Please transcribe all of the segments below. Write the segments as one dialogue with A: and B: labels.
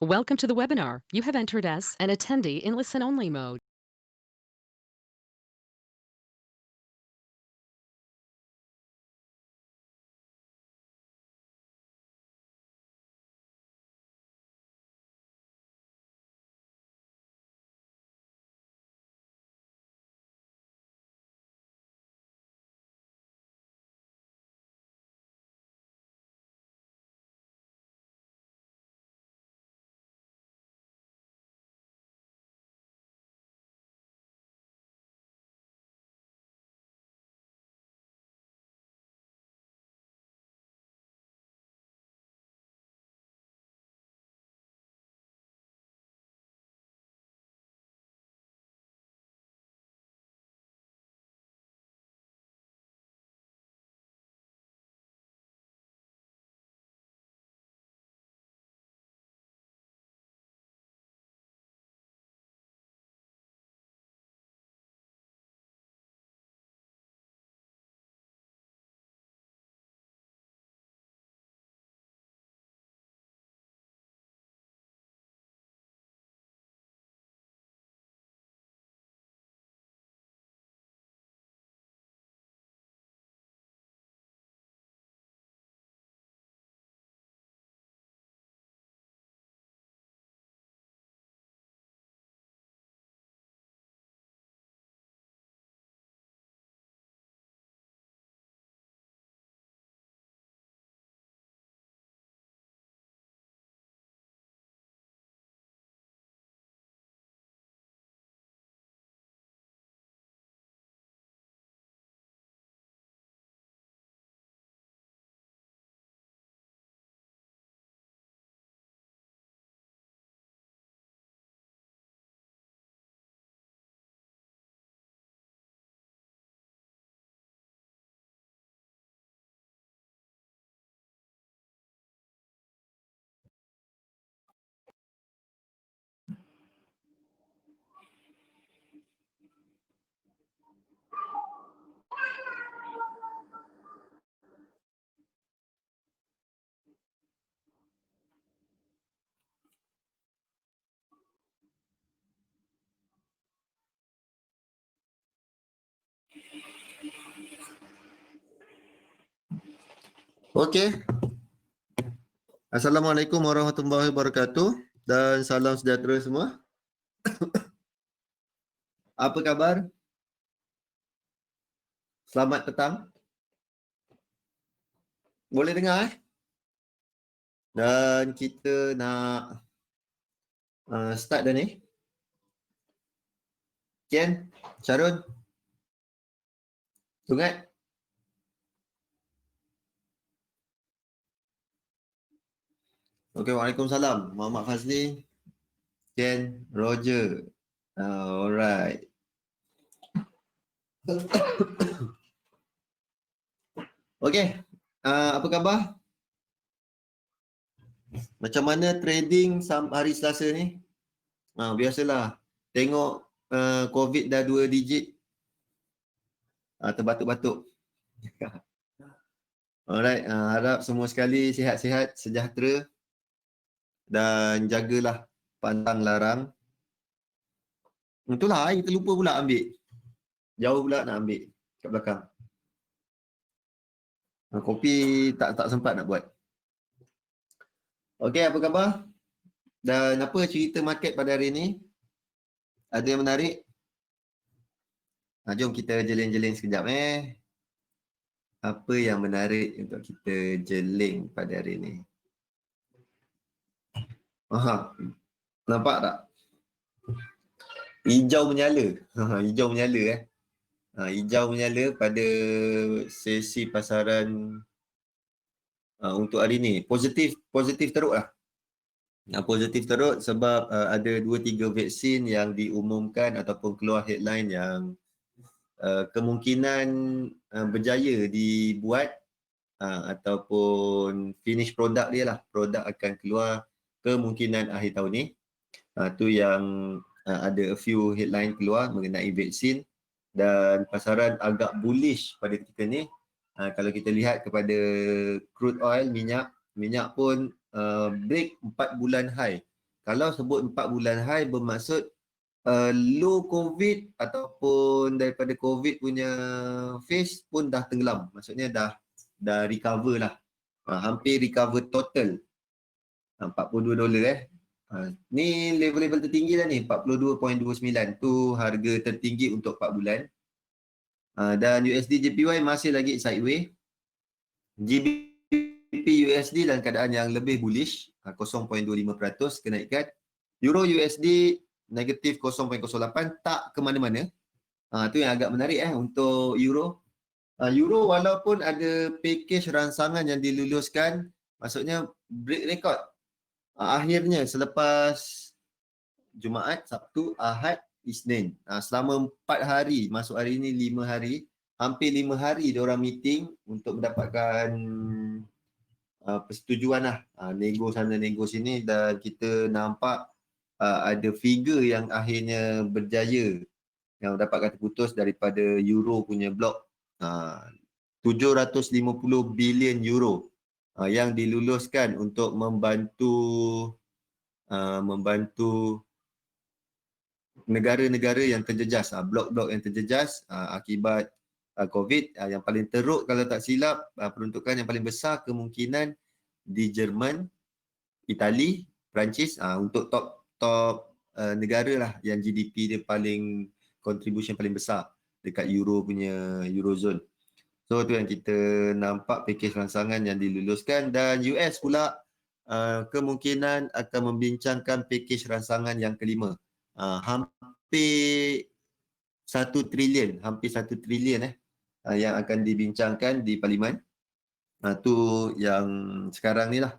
A: Welcome to the webinar. You have entered as an attendee in listen-only mode.
B: Okey. Assalamualaikum warahmatullahi wabarakatuh dan salam sejahtera semua. Apa khabar? Selamat petang. Boleh dengar? Dan kita nak start dah ni. Kian, Syarul, Sungat. Okey, Waalaikumsalam. Muhammad Fazli, Kian, Roger. Alright. Okey, apa khabar? Macam mana trading hari Selasa ni? Biasalah, tengok COVID dah 2 digit, terbatuk-batuk. Alright, harap semua sekali sihat-sihat, sejahtera dan jagalah pantang larang. Itulah, kita lupa pula ambil. Jauh pula nak ambil kat belakang. Kopi tak sempat nak buat. Okey, apa khabar? Dan apa cerita market pada hari ini? Ada yang menarik? Jom kita jeling-jeling sekejap Apa yang menarik untuk kita jeling pada hari ini? Nampak tak? Hijau menyala. Hijau menyala hijau menyala pada sesi pasaran untuk hari ini. Positif teruk lah. Positif teruk sebab ada 2-3 vaksin yang diumumkan ataupun keluar headline yang kemungkinan berjaya dibuat ataupun finish produk dia lah. Produk akan keluar kemungkinan akhir tahun ni. Tu yang ada a few headline keluar mengenai vaksin dan pasaran agak bullish pada ketika ni. Kalau kita lihat kepada crude oil, minyak pun break 4 bulan high Kalau sebut 4 bulan high bermaksud low COVID ataupun daripada COVID punya phase pun dah tenggelam. Maksudnya dah recover lah. Hampir recover total. $42 ni level-level tertinggi dah ni, 42.29 tu harga tertinggi untuk 4 bulan. Dan USD JPY masih lagi sideways. GBP USD dalam keadaan yang lebih bullish, 0.25% kenaikan. Euro USD negatif 0.08, tak ke mana-mana. Tu yang agak menarik untuk Euro. Euro walaupun ada package rangsangan yang diluluskan, maksudnya break record. Akhirnya selepas Jumaat, Sabtu, Ahad, Isnin. Selama 4 hari, masuk hari ini 5 hari, hampir 5 hari diorang meeting untuk mendapatkan persetujuan lah. Nego sana, nego sini, dan kita nampak ada figure yang akhirnya berjaya yang dapatkan terputus daripada Euro punya blok. 750 bilion euro yang diluluskan untuk membantu negara-negara yang terjejas, blok-blok yang terjejas akibat COVID. Yang paling teruk kalau tak silap, peruntukan yang paling besar kemungkinan di Jerman, Itali, Perancis, untuk top negara lah yang GDP dia paling contribution paling besar dekat Euro punya Eurozone. So tu yang kita nampak package rangsangan yang diluluskan. Dan US pula kemungkinan akan membincangkan package rangsangan yang kelima. Hampir 1 trilion yang akan dibincangkan di Parlimen. Tu yang sekarang ni lah.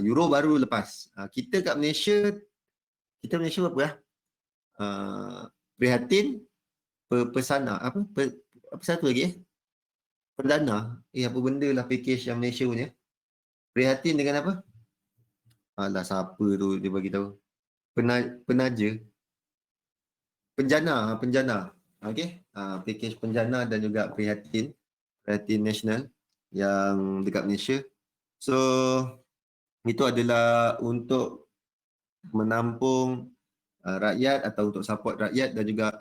B: Euro baru lepas. Kita kat Malaysia apa lah? Prihatin, pesana, apa satu lagi Perdana. Apa benda lah package yang Malaysia punya. Prihatin dengan apa? Alah, siapa tu dia bagi tahu. Penaja. Penjana. Okey. Package penjana dan juga prihatin nasional yang dekat Malaysia. So itu adalah untuk menampung rakyat atau untuk support rakyat dan juga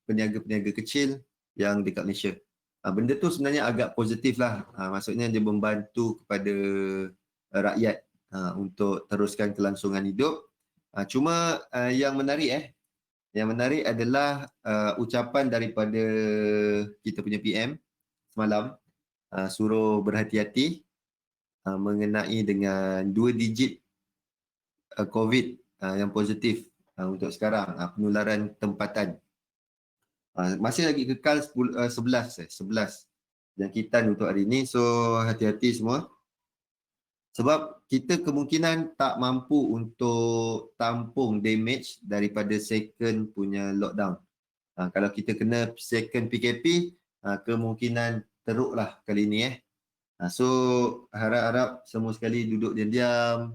B: peniaga-peniaga kecil yang dekat Malaysia. Benda tu sebenarnya agak positif lah. Maksudnya dia membantu kepada rakyat untuk teruskan kelangsungan hidup. Cuma yang menarik adalah ucapan daripada kita punya PM semalam, suruh berhati-hati mengenai dengan 2 digit COVID yang positif untuk sekarang, penularan tempatan. Masih lagi kekal 11 jangkitan untuk hari ini. So hati-hati semua. Sebab kita kemungkinan tak mampu untuk tampung damage daripada second punya lockdown. Kalau kita kena second PKP, kemungkinan teruklah kali ini. So harap-harap semua sekali duduk diam-diam.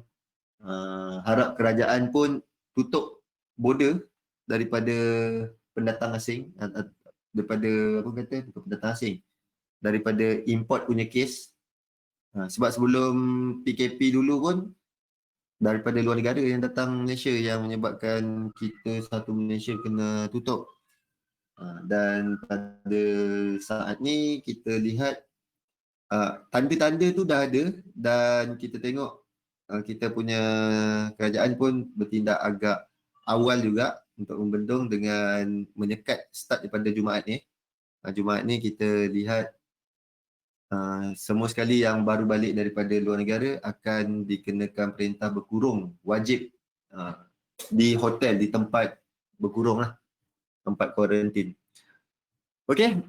B: Harap kerajaan pun tutup border daripada pendatang asing, daripada pendatang asing, daripada import punya kes. Sebab sebelum PKP dulu pun daripada luar negara yang datang Malaysia yang menyebabkan kita satu Malaysia kena tutup. Dan pada saat ni kita lihat tanda-tanda tu dah ada, dan kita tengok kita punya kerajaan pun bertindak agak awal juga untuk membendung dengan menyekat start daripada Jumaat ni. Jumaat ni kita lihat semua sekali yang baru balik daripada luar negara akan dikenakan perintah berkurung wajib di hotel, di tempat berkurung lah, tempat kuarantin. Okey,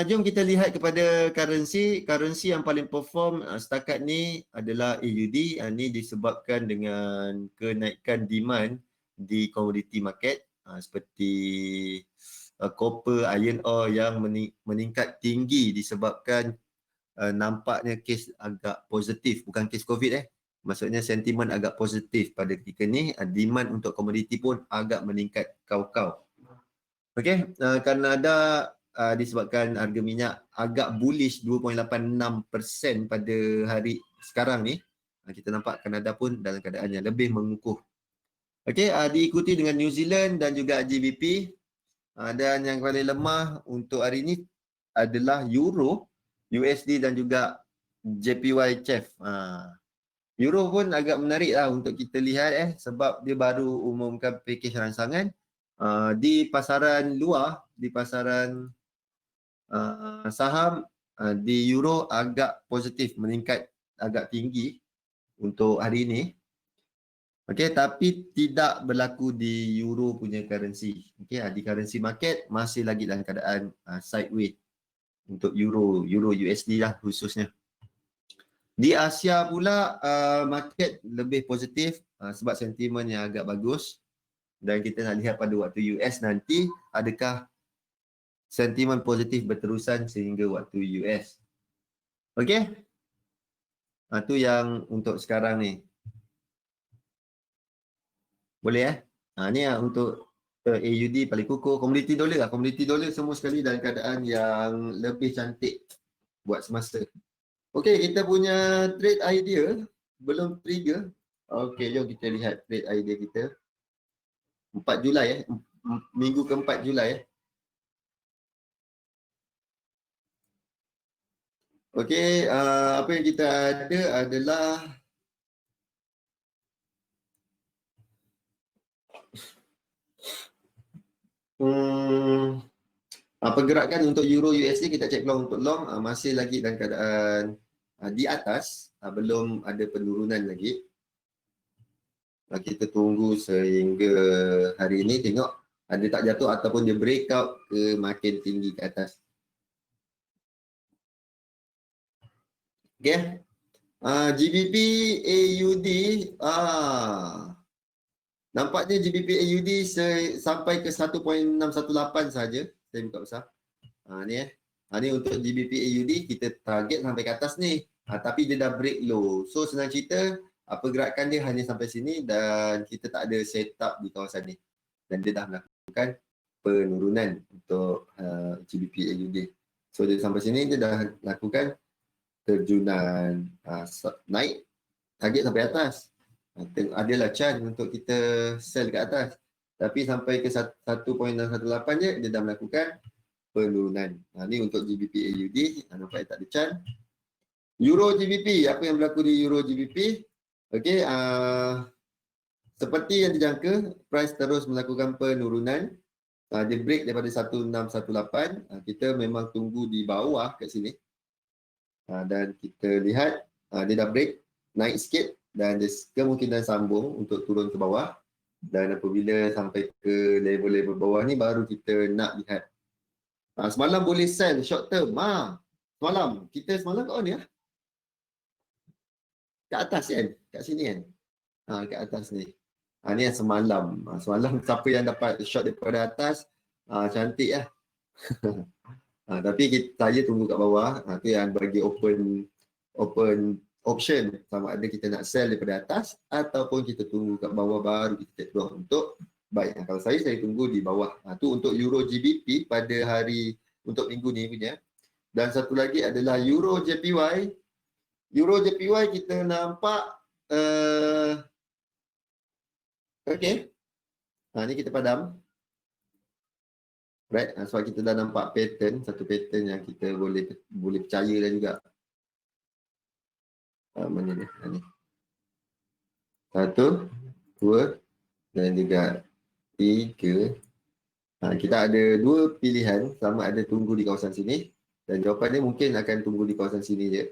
B: jom kita lihat kepada currency. Currency yang paling perform setakat ni adalah AUD. Ini disebabkan dengan kenaikan demand di commodity market seperti copper, iron ore yang meningkat tinggi disebabkan nampaknya kes agak positif, bukan kes COVID maksudnya sentimen agak positif pada ketika ni. Demand untuk komoditi pun agak meningkat kau-kau. Okey, Kanada disebabkan harga minyak agak bullish 2.86% pada hari sekarang ni. Kita nampak Kanada pun dalam keadaan yang lebih mengukuh. Okey, diikuti dengan New Zealand dan juga GBP. Dan yang paling lemah untuk hari ini adalah Euro, USD dan juga JPY CHF. Euro pun agak menarik lah untuk kita lihat sebab dia baru umumkan pakej rangsangan di pasaran luar, di pasaran saham di Euro agak positif, meningkat agak tinggi untuk hari ini. Okey, tapi tidak berlaku di Euro punya currency. Okey, di currency market masih lagi dalam keadaan sideways untuk Euro USD lah khususnya. Di Asia pula market lebih positif sebab sentimen yang agak bagus dan kita nak lihat pada waktu US nanti adakah sentimen positif berterusan sehingga waktu US. Okey? Itu yang untuk sekarang ni. Boleh ni untuk AUD paling kukuh. Komoditi dolar lah. Komoditi dolar semua sekali dalam keadaan yang lebih cantik buat semasa. Okey, kita punya trade idea belum trigger. Okey, jom kita lihat trade idea kita. 4 Julai minggu ke-4 Julai Okey, apa yang kita ada adalah pergerakan untuk Euro USD kita cek peluang untuk long masih lagi dalam keadaan di atas, belum ada penurunan lagi. Kita tunggu sehingga hari ini tengok ada tak jatuh ataupun dia breakout ke makin tinggi ke atas. Okey. GBP AUD nampaknya GBP AUD sampai ke 1.618 saja. Saya buka besar. Ni untuk GBP AUD kita target sampai ke atas ni. Tapi dia dah break low. So senang cerita pergerakan dia hanya sampai sini dan kita tak ada setup di kawasan ni. Dan dia dah melakukan penurunan untuk GBP AUD. So dia sampai sini dia dah lakukan terjunan naik target sampai atas. Adalah chance untuk kita sell ke atas. Tapi sampai ke 1.618 je dia dah melakukan penurunan. Ni untuk GBP AUD, nampak tak ada chance. Euro GBP, apa yang berlaku di Euro GBP? Okey, seperti yang dijangka, price terus melakukan penurunan. Dia break daripada 1618. Kita memang tunggu di bawah kat sini. Dan kita lihat dia dah break, naik sikit dan dia kemungkinan sambung untuk turun ke bawah. Dan apabila sampai ke level-level bawah ni baru kita nak lihat. Semalam boleh sell short term. Semalam. Kita semalam kat mana ya? Kat atas kan? Kat sini kan? Kat atas ni. Ni yang semalam. Semalam siapa yang dapat short daripada atas, cantik lah. Tapi saya tunggu kat bawah. Tu yang bagi open option sama ada kita nak sell daripada atas ataupun kita tunggu kat bawah baru kita take peluang untuk buy. Kalau saya tunggu di bawah. Tu untuk Euro GBP pada hari untuk minggu ni punya. Dan satu lagi adalah Euro JPY. Euro JPY kita nampak okey. Ni kita padam. Right, sebab kita dah nampak pattern, satu pattern yang kita boleh percaya dah juga. Mana ni? Ni. 1, 2 dan juga 3. Kita ada 2 pilihan, sama ada tunggu di kawasan sini dan jawapan dia mungkin akan tunggu di kawasan sini je.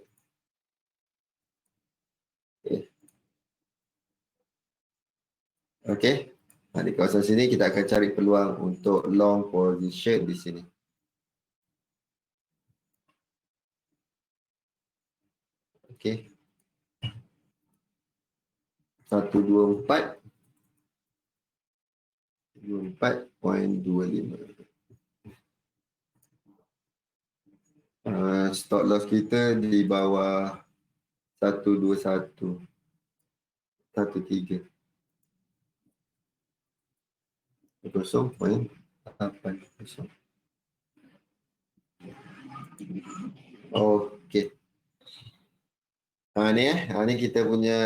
B: Okey. Di kawasan sini kita akan cari peluang untuk long position di sini. Okey. 124 24.25. Stop loss kita di bawah 121 13 0.80. Okey. Ni kita punya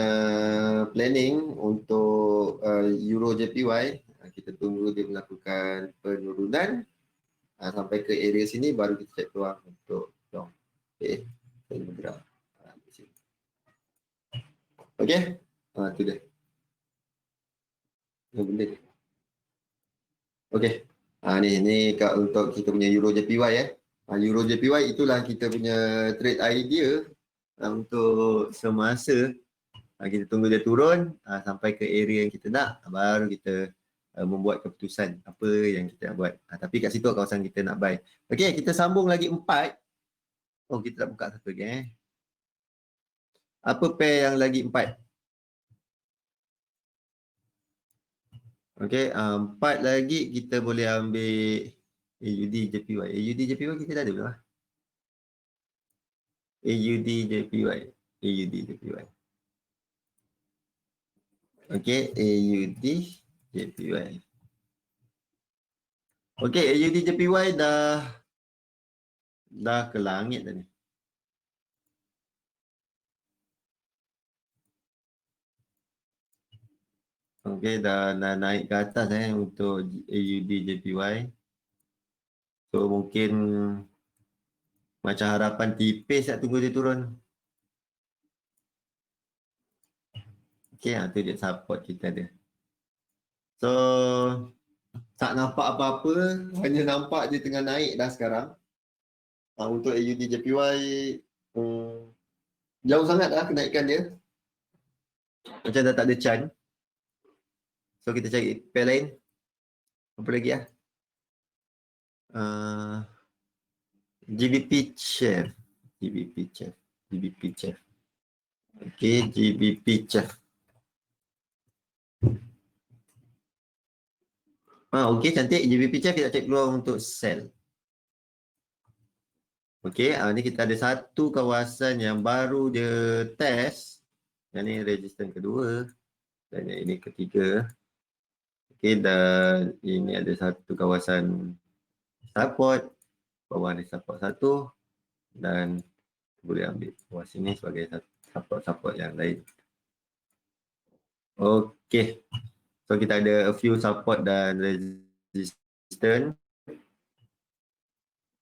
B: planning untuk Euro JPY. Kita tunggu dia melakukan penurunan sampai ke area sini baru kita cek peluang untuk long. Okey, kita bergerak. Di sini. Okey, tu dia. Benda ni. Okey. Ni untuk kita punya Euro JPY Euro JPY itulah kita punya trade idea untuk semasa kita tunggu dia turun sampai ke area yang kita nak, baru kita membuat keputusan apa yang kita nak buat. Tapi kat situ kawasan kita nak buy. Okey, kita sambung lagi 4. Oh, kita tak buka satu lagi Apa pair yang lagi 4? Okey, 4 lagi kita boleh ambil AUD JPY. AUD JPY kita dah ada belum? AUD JPY. AUD JPY. Okey, AUD JPY. Okey, AUD JPY dah ke langit dah ni. Okey, dah naik ke atas untuk AUD JPY. So mungkin macam harapan tipis nak tunggu dia turun. Okey, tu dia support kita ada. So tak nampak apa-apa, hanya nampak dia tengah naik dah sekarang. Untuk AUD JPY jauh sangat dah kenaikan dia. Macam dah tak ada chance. So kita cari pair lain. Apa lagi GBP Chef. GBP Chef. GBP Chef. Okey, GBP Chef. Okey, cantik. GBP Chef kita cek peluang untuk sell. Okey, ni kita ada satu kawasan yang baru dia test. Yang ni resistance kedua dan yang ini ketiga. Okey, dan ini ada satu kawasan support. Bawah ni support satu dan boleh ambil bawah sini sebagai support yang lain. Okey. So kita ada a few support dan resistance.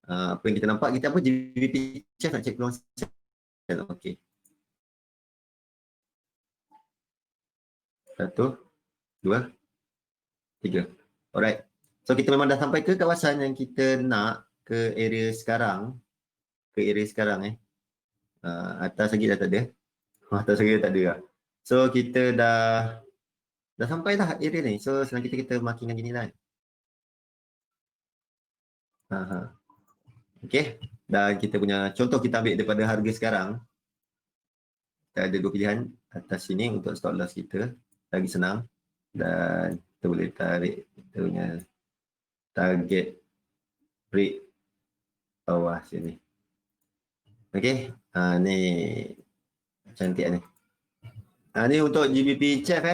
B: Apa yang kita nampak, kita apa GBP Chef nak cek peluang sell. Okey. 1, 2, 3. Alright. So kita memang dah sampai ke kawasan yang kita nak, ke area sekarang. Atas lagi dah tak ada. Atas lagi dah tak ada lah. So kita dah sampai dah area ni. So senang kita marking gini lah. Okey. Dan kita punya contoh kita ambil daripada harga sekarang. Kita ada dua pilihan. Atas sini untuk stop loss kita. Lagi senang. Dan kita boleh tarik kita punya target break bawah sini. Okey. Ni cantik ni. Ni untuk GBP Chef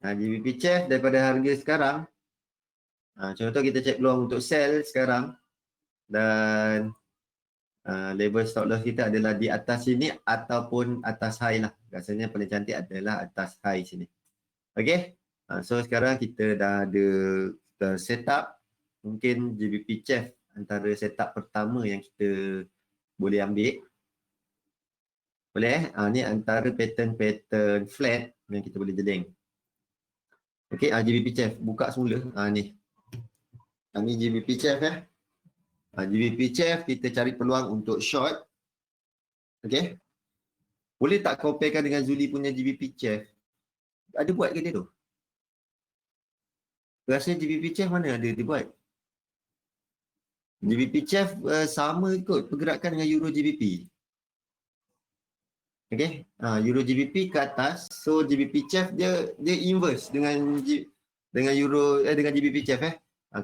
B: GBP Chef daripada harga sekarang. Contoh kita cek peluang untuk sell sekarang. Dan level stop loss kita adalah di atas sini ataupun atas high lah. Rasanya paling cantik adalah atas high sini. Okey. So sekarang kita dah ada setup. Mungkin GBP Chef antara setup pertama yang kita boleh ambil. Boleh ni antara pattern flat yang kita boleh jeling. Okey, GBP Chef buka semula. Ni. Ni GBP Chef GBP Chef kita cari peluang untuk short. Okey. Boleh tak comparekan dengan Zuli punya GBP Chef? Ada buat ke dia tu? Rasa GBP Chef mana ada dia buat? GBP Chef sama kot pergerakan dengan Euro GBP. Okey. Euro GBP ke atas. So GBP Chef dia inverse dengan Euro dengan GBP Chef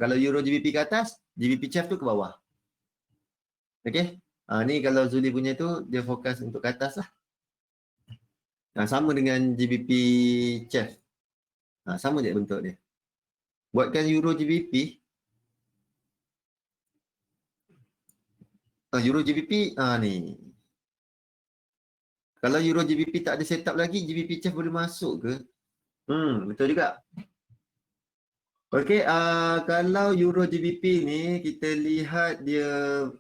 B: kalau Euro GBP ke atas, GBP Chef tu ke bawah. Okey. Ni kalau Zuli punya tu dia fokus untuk ke atas lah. Sama dengan GBP Chef. Sama je bentuk dia. Buatkan Euro GBP. Euro GBP ni. Kalau Euro GBP tak ada setup lagi, GBP Chef boleh masuk ke? Betul juga. Okey, kalau Euro GBP ni kita lihat dia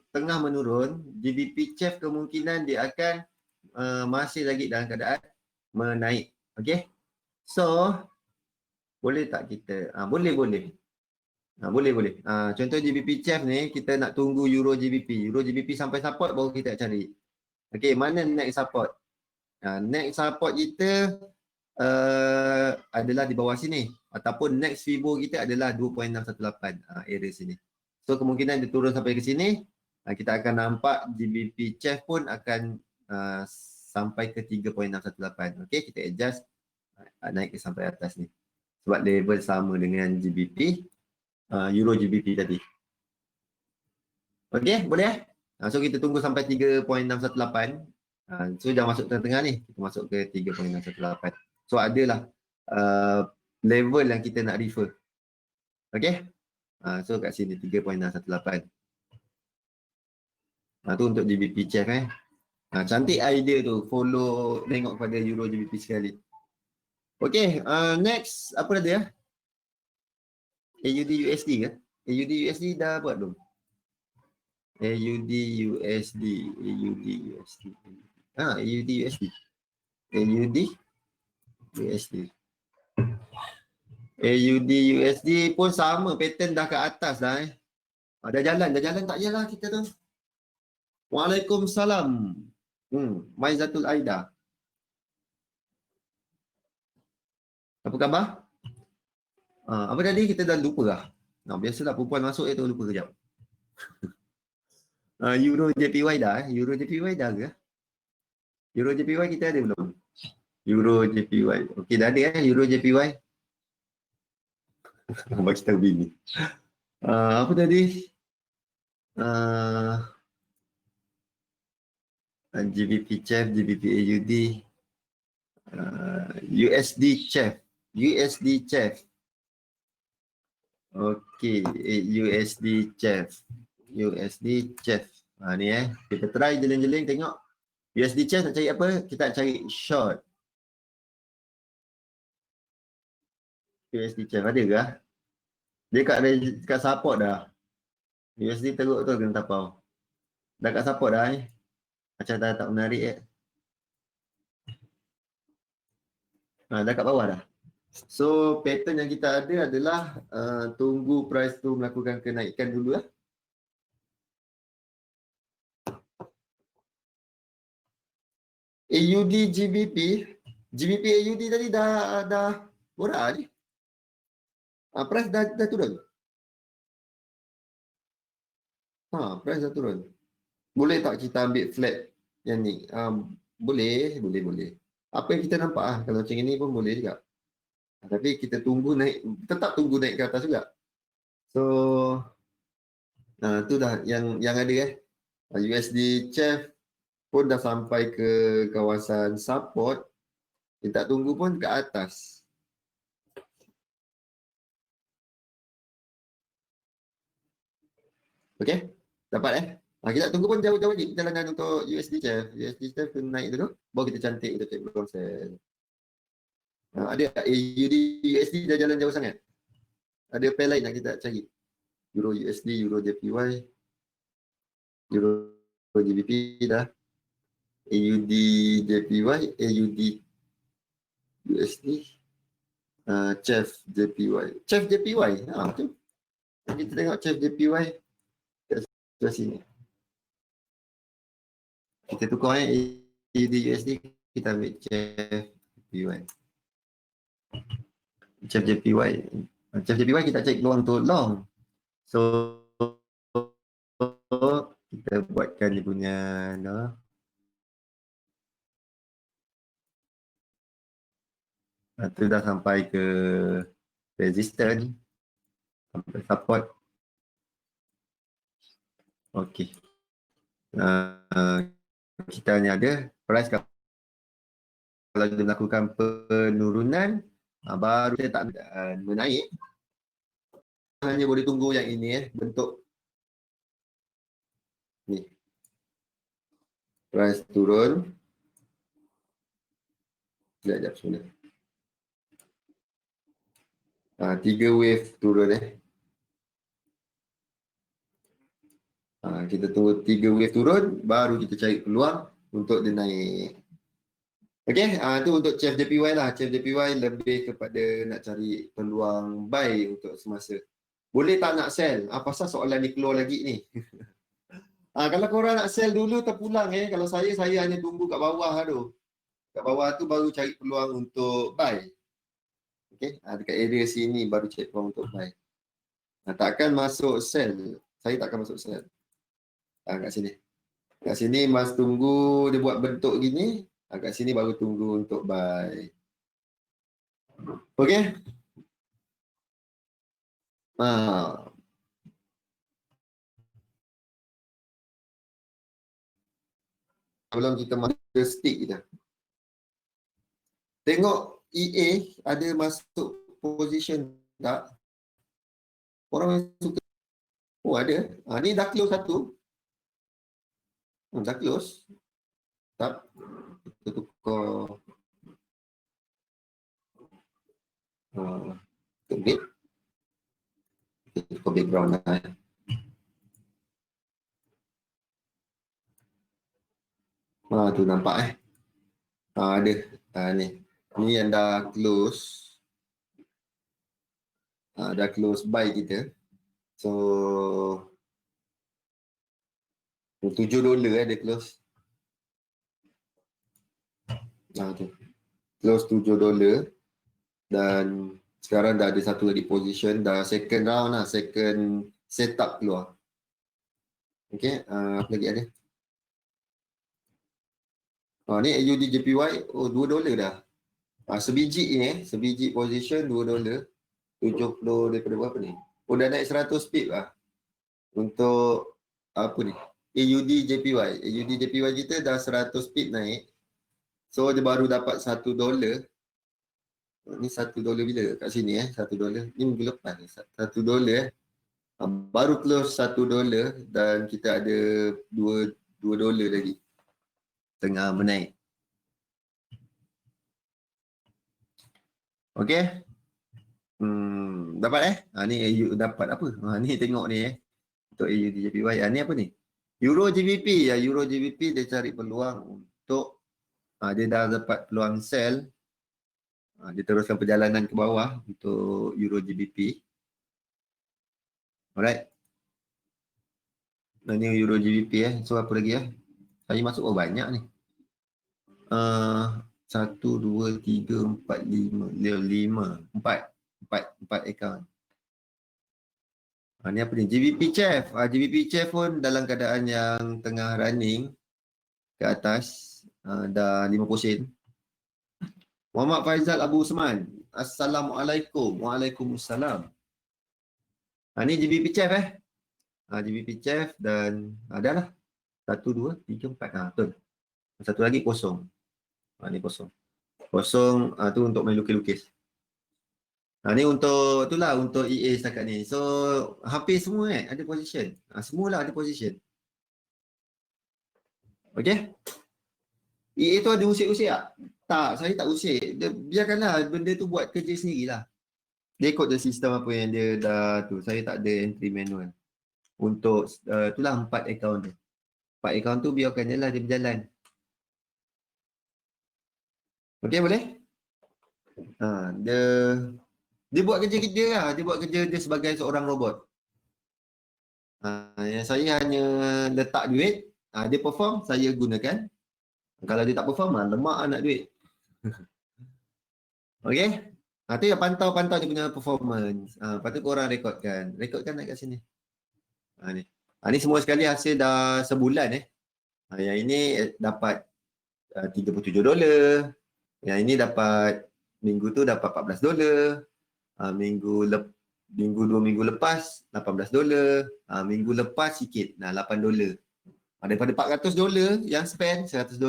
B: tengah menurun, GBP Chef kemungkinan dia akan masih lagi dalam keadaan menaik. Okey. So, boleh tak kita? Boleh. Boleh. Contoh GBP Chef ni kita nak tunggu Euro GBP. Euro GBP sampai support baru kita cari. Okey, mana next support? Next support kita adalah di bawah sini ataupun next Fibo kita adalah 2.618 area sini. So kemungkinan dia turun sampai ke sini, kita akan nampak GBP Chef pun akan sampai ke 3.618. Okey, kita adjust naik ke sampai atas ni. Sebab level sama dengan GBP Euro GBP tadi. Okey, boleh? So kita tunggu sampai 3.618. So dah masuk tengah-tengah ni, kita masuk ke 3.618. So adalah level yang kita nak refer. Okay. So kat sini 3.618. Tu untuk GBP Chef cantik idea tu. Follow, tengok pada Euro GBP sekali. Okay. Next, apa ada ya? AUD USD ke? AUD USD dah buat belum? AUD USD. AUD USD. AUD USD. AUD USD. AUD USD pun sama, pattern dah ke atas dah dah jalan tak yalah kita tu. Waalaikumsalam. Maizatul Aida. Apa khabar? Apa tadi kita dah lupa lah. Biasalah perempuan masuk itu lupa kejap. Euro JPY dah Euro JPY dah ke? Euro JPY kita ada belum? Euro JPY. Okey, dah ada Euro JPY. Bagi tahu bini. Apa tadi? GBP Chef, GBP AUD, USD Chef. Okey, USD Chef. Ni kita try jeling-jeling tengok. USD Chef nak cari apa? Kita nak cari short. USD Chef ada ke? Dia kat support dah. USD teruk tu kena tapau. Dah kat support dah Macam tak menarik dah kat bawah dah. So pattern yang kita ada adalah tunggu price tu melakukan kenaikan dulu AUD GBP AUD tadi dah murah ni. Price dah turun. Price dah turun. Boleh tak kita ambil flat yang ni? Boleh. Apa yang kita nampak kalau macam ni pun boleh juga. Tapi kita tunggu naik, tetap tunggu naik ke atas juga. So tu dah yang ada USD Chef pun dah sampai ke kawasan support. Kita tunggu pun ke atas. Okey, dapat kita tunggu pun jauh-jauh lagi perjalanan untuk USD Chef. USD Chef kena naik dulu, baru kita cantik untuk take profit. Ada AUD USD dah jalan jauh sangat. Ada pair lain yang kita cari. Euro USD, Euro JPY, Euro GBP dah. AUD JPY, AUD USD, Chef JPY. Chef JPY, tu. Kita tengok Chef JPY kat sebelah sini. Kita tukar AUD USD, kita ambil Chef JPY. Chef JPY kita cek peluang untuk long. So kita buatkan dia punya tu dah sampai ke resistance, sampai support. Okey. Kita ni ada price kalau dia melakukan penurunan baru dia tak menaik. Hanya boleh tunggu yang ini bentuk ni. Price turun. Sekejap sebentar. 3 wave turun kita tunggu 3 wave turun, baru kita cari peluang untuk dia naik. Okey, tu untuk Chef JPY lah. Chef JPY lebih kepada nak cari peluang buy untuk semasa. Boleh tak nak sell? Pasal soalan ni keluar lagi ni. Kalau korang nak sell dulu terpulang Kalau saya hanya tunggu kat bawah tu. Kat bawah tu baru cari peluang untuk buy. Okey, dekat area sini baru cari peluang untuk buy. Takkan masuk sell. Saya takkan masuk sell. Kat sini. Kat sini mas tunggu dia buat bentuk gini. Kat sini baru tunggu untuk buy. Okey. Sebelum kita masuk ke stick kita. Tengok EA ada masuk position tak? Orang yang suka. Oh ada. Ni dah close satu. Dah close. Tak. Kita tukar. Tukar kita tukar background lah. Tu nampak ada. Ni. Ni yang dah close. Dah close buy kita. So $7 dia close. Tu. Close $7 dan sekarang dah ada satu lagi position, dah second round lah, second setup keluar. Okey, apa lagi ada? Ni AUD JPY, $2 dah. Sebiji ni sebiji position $2. 70 daripada berapa ni? Dah naik 100 pip lah. Untuk apa ni? AUD JPY. AUD JPY kita dah 100 pip naik. So dia baru dapat $1. Ni $1 bila? Kat sini $1. Ni minggu lepas $1. Baru close $1 dan kita ada $2 lagi. Tengah menaik. Okey. Dapat ni AU dapat apa? Ni tengok ni untuk AUD JPY. Ni apa ni? Euro GBP. Euro GBP dia cari peluang untuk dia dah dapat peluang sell. Dia teruskan perjalanan ke bawah untuk Euro GBP. Alright. Ni Euro GBP So apa lagi Saya masuk banyak ni. 1, 2, 3, 4, 5, 5, 4 account. Ni apa ni? GBP Chef. GBP Chef pun dalam keadaan yang tengah running ke atas. Dah 50 sen. Muhammad Faizal Abu Usman. Assalamualaikum. Waalaikumsalam. Ni GBP Chef GBP Chef dan ada lah. 1, 2, 3, 4. Betul. Satu lagi kosong. Ni kosong. Kosong tu untuk main lukis-lukis. Ni untuk itulah untuk EA setakat ni. So hampir semua ada position. Semualah ada position. Okey. EA tu ada usik-usik tak? Tak, saya tak usik. Biarkanlah benda tu buat kerja sendirilah. Dia ikut the sistem apa yang dia dah tu. Saya tak ada entry manual. Untuk itulah 4 account tu. 4 account tu biarkan je lah dia berjalan. Okey boleh? Dia buat kerja kita lah. Dia buat kerja dia sebagai seorang robot. Yang saya hanya letak duit. Dia perform, saya gunakan. Kalau dia tak perform, lemak nak duit. Okey? Tu yang pantau-pantau dia punya performance. Lepas tu korang rekodkan. Rekodkan nak kat sini. Ni. Ni semua sekali hasil dah sebulan Yang ini dapat $37. Yang ini dapat minggu tu dapat $14. Minggu 2 minggu lepas $18. Minggu lepas sikit $8. Daripada $400 yang spend $100,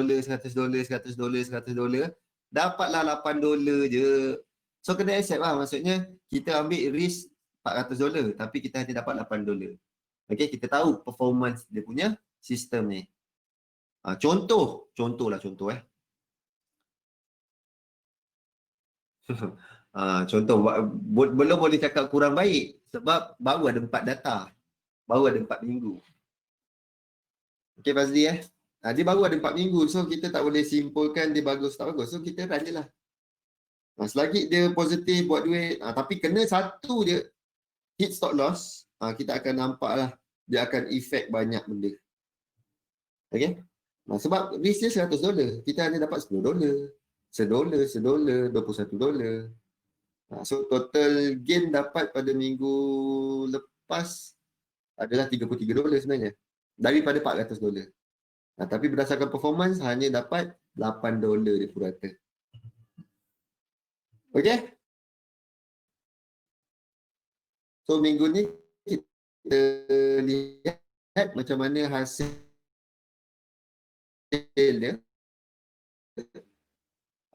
B: dapatlah $8 je. So kena accept lah, maksudnya kita ambil risk $400 tapi kita hanya dapat $8. Okey, kita tahu performance dia punya sistem ni. Contoh Contoh, belum boleh cakap kurang baik sebab baru ada 4 data. Baru ada 4 minggu. Okey Fazli dia baru ada 4 minggu. So kita tak boleh simpulkan dia bagus tak bagus. So kita run je lah. Selagi dia positif buat duit, tapi kena satu je hit stop loss, kita akan nampak lah dia akan efek banyak benda. Okay? Sebab risk dia $100, kita hanya dapat $10, $1, $21. So total gain dapat pada minggu lepas adalah $33 sebenarnya daripada $400. Tapi berdasarkan performance hanya dapat $8 di purata. Okay? So minggu ni kita lihat macam mana hasil dia,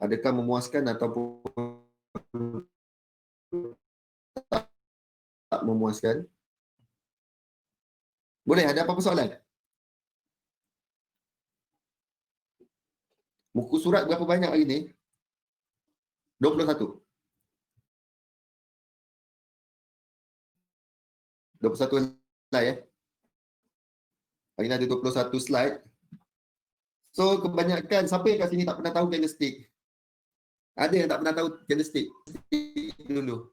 B: adakah memuaskan ataupun tak memuaskan. Boleh, ada apa-apa soalan? Muka surat berapa banyak hari ni? 21. 21 slide Hari ni ada 21 slide. So kebanyakan, siapa yang kat sini tak pernah tahu candlestick? Ada yang tak pernah tahu candlestick? Dulu.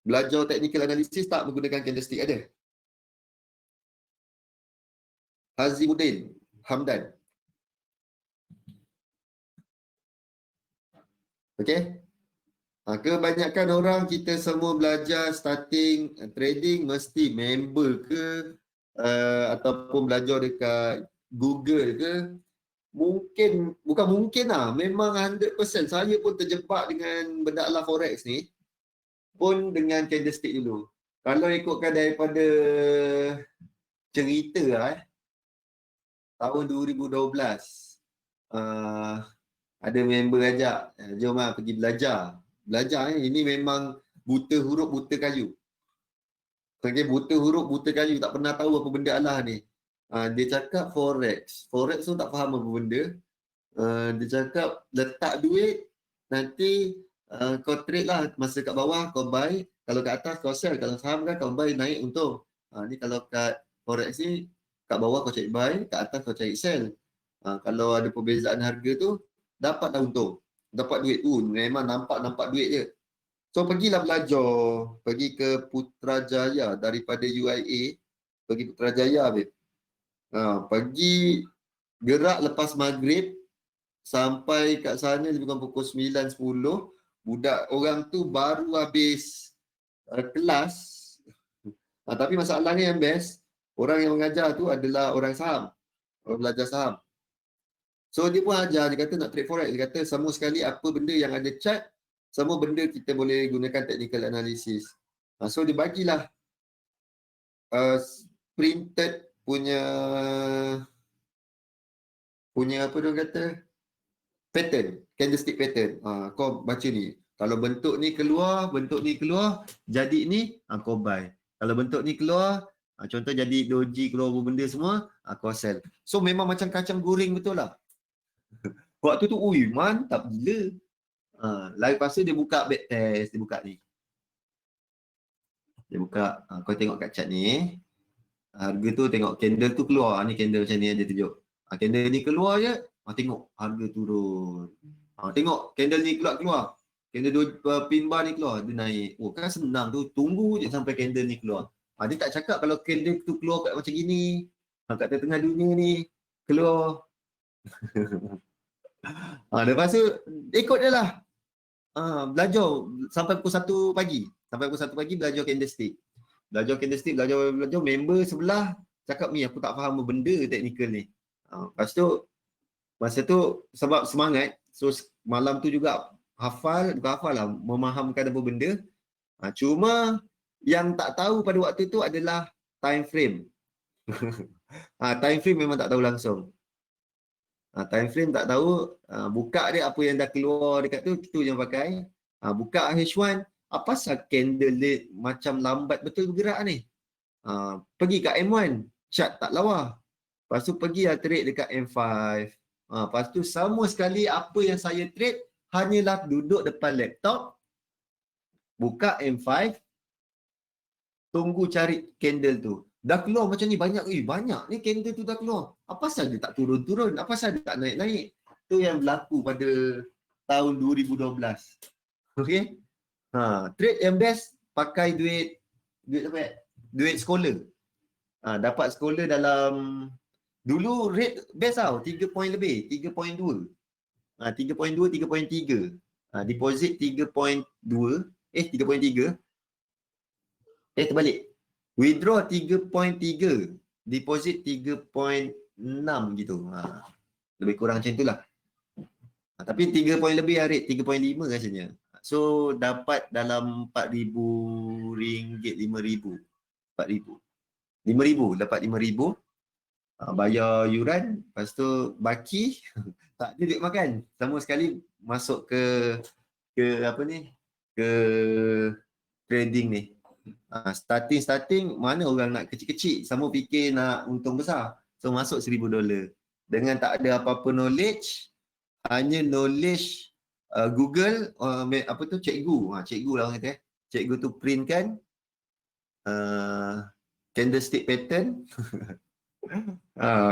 B: Belajar technical analysis tak menggunakan candlestick, ada? Hazimuddin Hamdan. Okay? Kebanyakan orang kita semua belajar starting trading mesti member ke ataupun belajar dekat Google ke. Mungkin, bukan mungkin memang 100% saya pun terjebak dengan benda ala forex ni pun dengan candlestick dulu. Kalau ikutkan daripada cerita tahun 2012 ada member ajak, jom pergi belajar. Ini memang buta huruf buta kayu. Okay, buta huruf buta kayu, tak pernah tahu apa benda Allah ni. Dia cakap forex tu tak faham apa benda. Dia cakap letak duit, nanti kau trade lah, masa kat bawah kau buy, kalau kat atas kau sell, kalau saham kan kau buy naik untung. Ni kalau kat forex ni, kat bawah kau cari buy, kat atas kau cari sell. Kalau ada perbezaan harga tu, dapatlah untung. Dapat duit tu, memang nampak duit je. So pergilah belajar, pergi ke Putrajaya daripada UIA, pergi Putrajaya babe. Pergi gerak lepas maghrib sampai kat sana lebih kurang pukul 9-10, budak orang tu baru habis kelas. Tapi masalahnya yang best, orang yang mengajar tu adalah orang saham, orang belajar saham. So dia pun ajar, dia kata nak trade forex, dia kata semua sekali apa benda yang ada chart, semua benda kita boleh gunakan technical analysis. So dia bagilah printed punya apa dia kata, pattern, candlestick pattern. Kau baca ni, kalau bentuk ni keluar, jadi ni, kau buy. Kalau bentuk ni keluar, contoh jadi doji keluar benda semua, kau sell. So memang macam kacang goreng betul lah. Waktu tu, mantap gila. Lepas tu dia buka back test, dia buka ni. Dia buka, kau tengok kat chart ni. Harga tu tengok candle tu keluar. Ni candle macam ni dia tunjuk. Candle ni keluar je, tengok harga turun. Tengok candle ni keluar. Candle pin bar ni keluar, dia naik. Kan senang tu, tunggu je sampai candle ni keluar. Dia tak cakap kalau candle tu keluar kat macam gini, kat tengah dunia ni keluar. Lepas tu ikut je lah. Belajar sampai pukul 1 pagi. Sampai pukul 1 pagi belajar candlestick. Belajar member sebelah cakap ni aku tak faham benda teknikal ni. Lepas tu masa tu sebab semangat, so malam tu juga bukan hafal lah, memahamkan apa benda. Cuma yang tak tahu pada waktu tu adalah time frame. Time frame memang tak tahu langsung. Time frame tak tahu, buka dia apa yang dah keluar dekat tu yang pakai. Buka H1, apa pasal candle dia macam lambat betul bergerak ni. Pergi kat M1, chart tak lawa. Lepas tu pergi trade dekat M5. Lepas tu sama sekali apa yang saya trade hanyalah duduk depan laptop, buka M5, tunggu cari candle tu. Dah keluar macam ni banyak, banyak ni candle tu dah keluar. Apa pasal dia tak turun-turun? Apa pasal dia tak naik-naik? Tu yang berlaku pada tahun 2012. Okey? Trade yang best pakai duit apa? Duit sekolah. Dapat sekolah dalam dulu rate best tau, 3 point lebih, 3.2. 3.2, 3.3. Deposit 3.2, 3.3. Terbalik. Withdraw 3.3, deposit 3.6 gitu. Lebih kurang macam itulah. Tapi 3 point lebih rate 3.5 rasanya. So dapat dalam RM4,000, RM5,000. 4,000. 5,000, dapat 5,000. Bayar yuran, lepas tu baki tak ada duit makan. Sama sekali masuk ke apa ni? Ke trading ni. Starting mana orang nak kecil-kecil, sama fikir nak untung besar. So masuk $1,000 dengan tak ada apa-apa knowledge, hanya knowledge Google, apa tu, cikgu lah orang kata. Cikgu tu print kan candlestick pattern.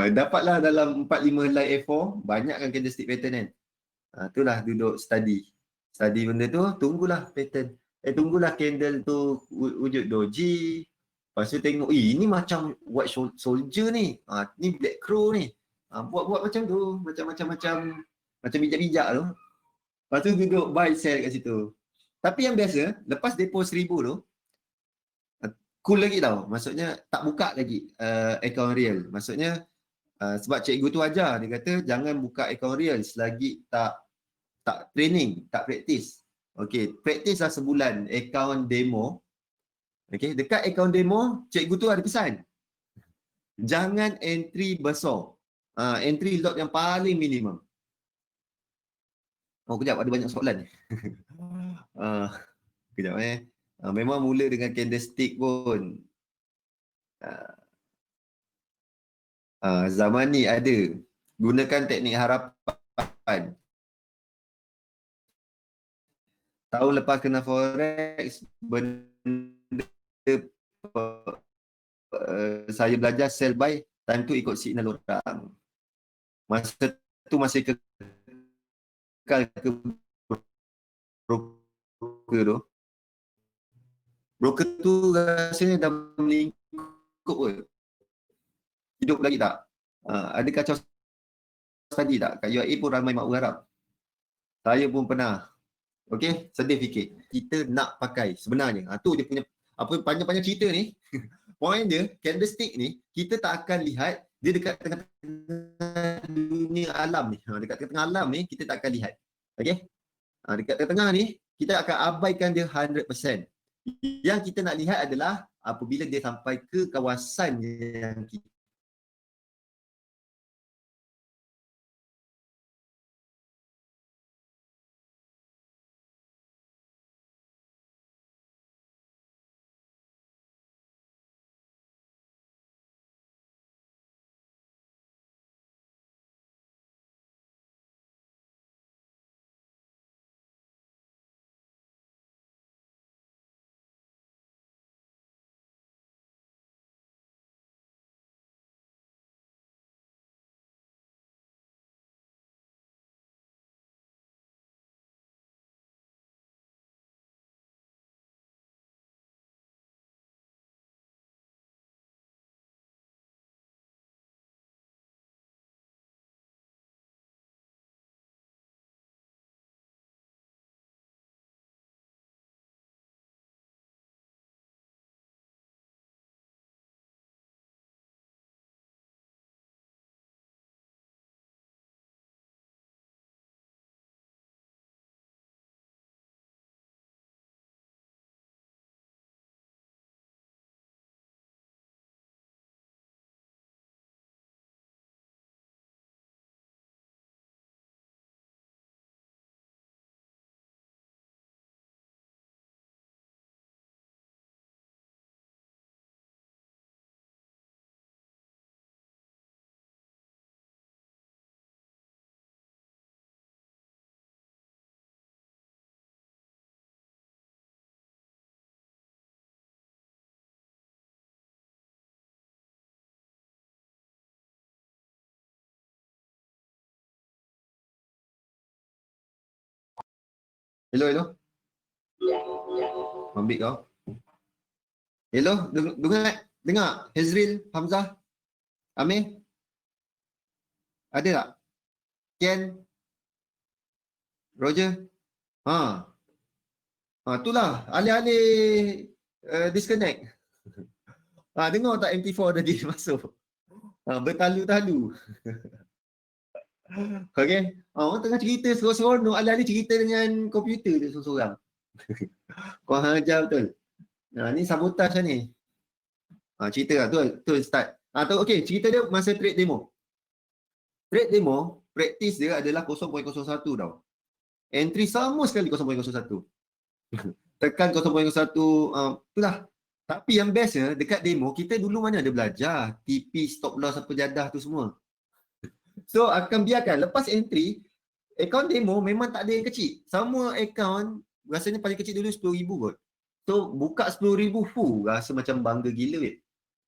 B: Dapatlah dalam 4-5 helai A4, banyak kan candlestick pattern kan. Itulah duduk study benda tu, tunggulah pattern. Tunggulah candle tu wujud doji. Lepas tu tengok, ini macam white soldier ni. Ni black crow ni. Buat macam tu, macam bijak-bijak tu. Lepas tu duduk buy sell kat situ. Tapi yang biasa, lepas depo 1,000 tu, cool lagi tau. Maksudnya tak buka lagi account real. Maksudnya sebab cikgu tu ajar, dia kata jangan buka account real selagi tak training, tak praktis. Okey, praktis lah sebulan account demo. Okey, dekat account demo, cikgu tu ada pesan. Jangan entry besar. Entry lot yang paling minimum. Kejap, ada banyak soalan ni. Kejap memang mula dengan candlestick pun. Zaman ni ada. Gunakan teknik harapan. Tahun lepas kena forex, benda saya belajar sell buy, time tu ikut signal orang. Masa tu masih kekal ke broker tu. Broker tu rasanya dah melingkup kot. Hidup lagi tak? Ada kacau study tak? Kat UAE pun ramai mak Arab. Saya pun pernah. Okey, sedih fikir. Kita nak pakai sebenarnya. Tu dia punya apa panjang-panjang cerita ni. Point dia, candlestick ni kita tak akan lihat dia dekat tengah-tengah dunia alam ni. Dekat tengah-tengah alam ni kita tak akan lihat. Okey? Dekat tengah-tengah ni kita akan abaikan dia 100%. Yang kita nak lihat adalah apabila dia sampai ke kawasan yang kita Hello, hello. Ambil kau. Hello, dengar? Dengar? Hezril, Hamzah, Amir? Ada tak? Ken? Roger? Ha. Itulah. Alih-alih disconnect. Dengar tak MT4 tadi masuk? Bertalu-talu. Okay. Orang tengah cerita seronok-seronok, alih-alih cerita dengan komputer dia seorang-seorang. Kau ajar betul. Ni sabotaj lah ni. Cerita lah, tu start. Okay, cerita dia masa trade demo. Trade demo, practice dia adalah 0.01 tau. Entry sama sekali 0.01. Tekan 0.01, itulah. Tapi yang bestnya, dekat demo, kita dulu mana ada belajar TP, stop loss, apa jadah tu semua. So, akan biarkan, lepas entry, akaun demo memang tak ada yang kecil. Semua akaun, rasanya paling kecil dulu 10,000 kot. So, buka 10,000, rasa macam bangga gila weh.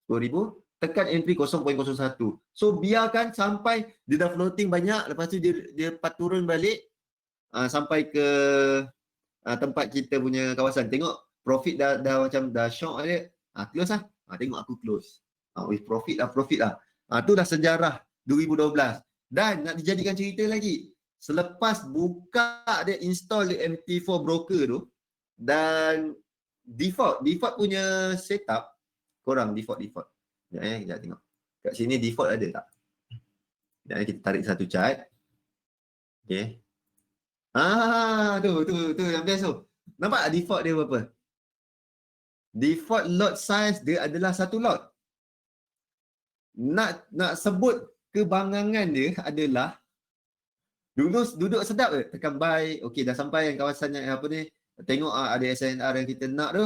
B: 10,000, tekan entry 0.01. So, biarkan sampai dia dah floating banyak, lepas tu dia turun balik, sampai ke tempat kita punya kawasan. Tengok profit dah macam dah shock dia. Close lah. Tengok aku close. With profit lah. Tu dah sejarah 2012. Dan nak dijadikan cerita lagi. Selepas buka dia install dia MT4 broker tu, dan default punya setup, korang default. Sekejap tengok. Kat sini default ada tak? Sekejap kita tarik satu chart. Okay. Tu yang best tu. Nampak default dia berapa? Default lot size dia adalah satu lot. Nak sebut kebangangan dia adalah duduk sedap ke? Tekan buy, okey dah sampai yang kawasan yang apa ni, tengok ada SNR yang kita nak tu,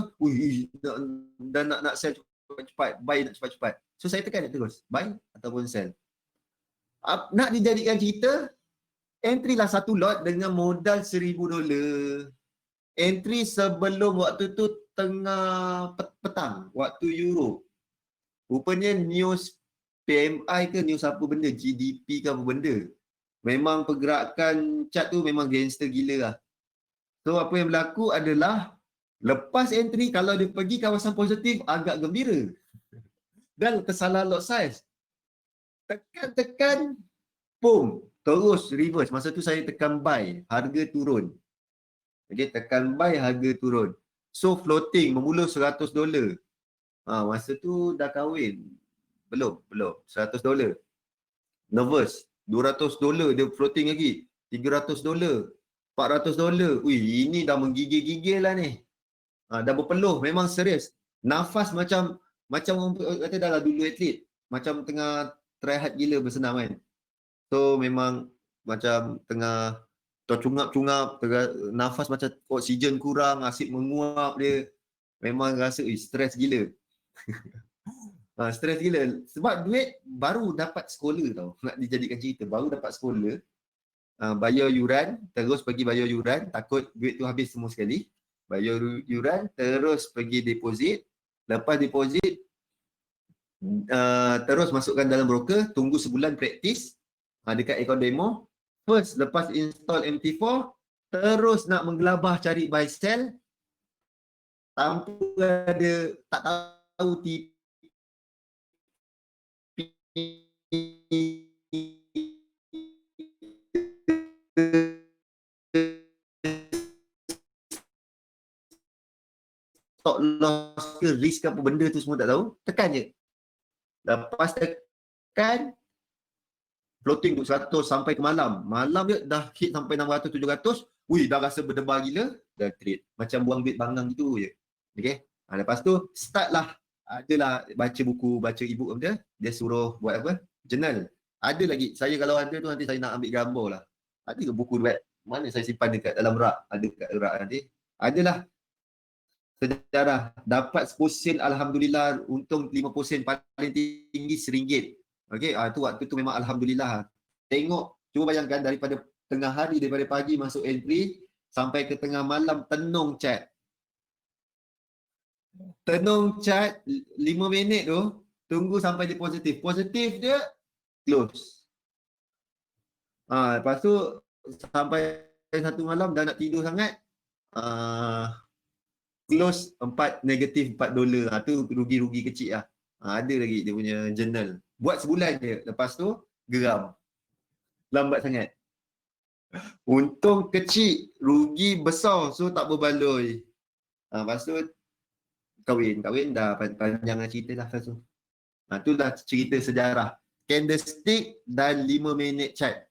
B: nak sell cepat-cepat, buy nak cepat-cepat. So saya tekan dia terus, buy ataupun sell. Nak dijadikan cerita, entry lah satu lot dengan modal $1,000. Entry sebelum waktu tu tengah petang, waktu Euro. Rupanya news PMI ke news apa benda, GDP ke apa benda. Memang pergerakan chart tu memang gangster gila lah. So apa yang berlaku adalah lepas entry, kalau dia pergi kawasan positif agak gembira. Dan tersalah lot size. Tekan, boom, terus reverse. Masa tu saya tekan buy, harga turun. Okay, tekan buy, harga turun. So floating, bermula $100. Masa tu dah kahwin. Belum. $100. Nervous. $200 dia floating lagi. $300. $400. Ini dah menggigil-gigil lah ni. Dah berpeluh, memang serius. Nafas macam orang kata dah lah dulu atlet. Macam tengah try hard gila bersenam kan. So memang macam tengah tercungap-cungap, nafas macam oksigen kurang, asyik menguap dia. Memang rasa stres gila. Stres gila. Sebab duit baru dapat sekolah tau. Nak dijadikan cerita. Baru dapat sekolah. Bayar yuran. Terus pergi bayar yuran. Takut duit tu habis semua sekali. Bayar yuran. Terus pergi deposit. Lepas deposit. Terus masukkan dalam broker. Tunggu sebulan praktis. Dekat akaun demo. First, lepas install MT4. Terus nak menggelabah cari buy sell. Tanpa ada, tak tahu stop loss ke risk ke apa benda tu semua tak tahu, tekan je. Lepas tekan, floating 100 sampai ke malam. Malam dia dah hit sampai 600, 700. Dah rasa berdebar gila, dah trade. Macam buang duit bangang gitu je. Okay. Lepas tu, start lah. Adalah baca buku, baca e-book apa dia suruh buat apa? Journal. Ada lagi. Saya kalau ada tu nanti saya nak ambil gambar lah. Ada ke buku duit? Mana saya simpan dekat dalam rak? Ada dekat rak nanti. Adalah sejarah. Dapat 10 sen, Alhamdulillah. Untung 50 sen, paling tinggi RM1. Okay, tu waktu tu memang Alhamdulillah. Tengok, cuba bayangkan daripada tengah hari, daripada pagi masuk entry, sampai ke tengah malam tenung chat. Tenung chat 5 minit tu, tunggu sampai dia positif. Positif dia, close. Lepas tu, sampai satu malam dah nak tidur sangat, close negatif $4. Tu rugi-rugi kecil lah. Ada lagi dia punya journal. Buat sebulan je. Lepas tu geram. Lambat sangat. Untung kecil, rugi besar, so tak berbaloi. Lepas tu kahwin dah panjang cerita lah lepas tu. Itulah cerita sejarah candlestick dan 5 minit chat.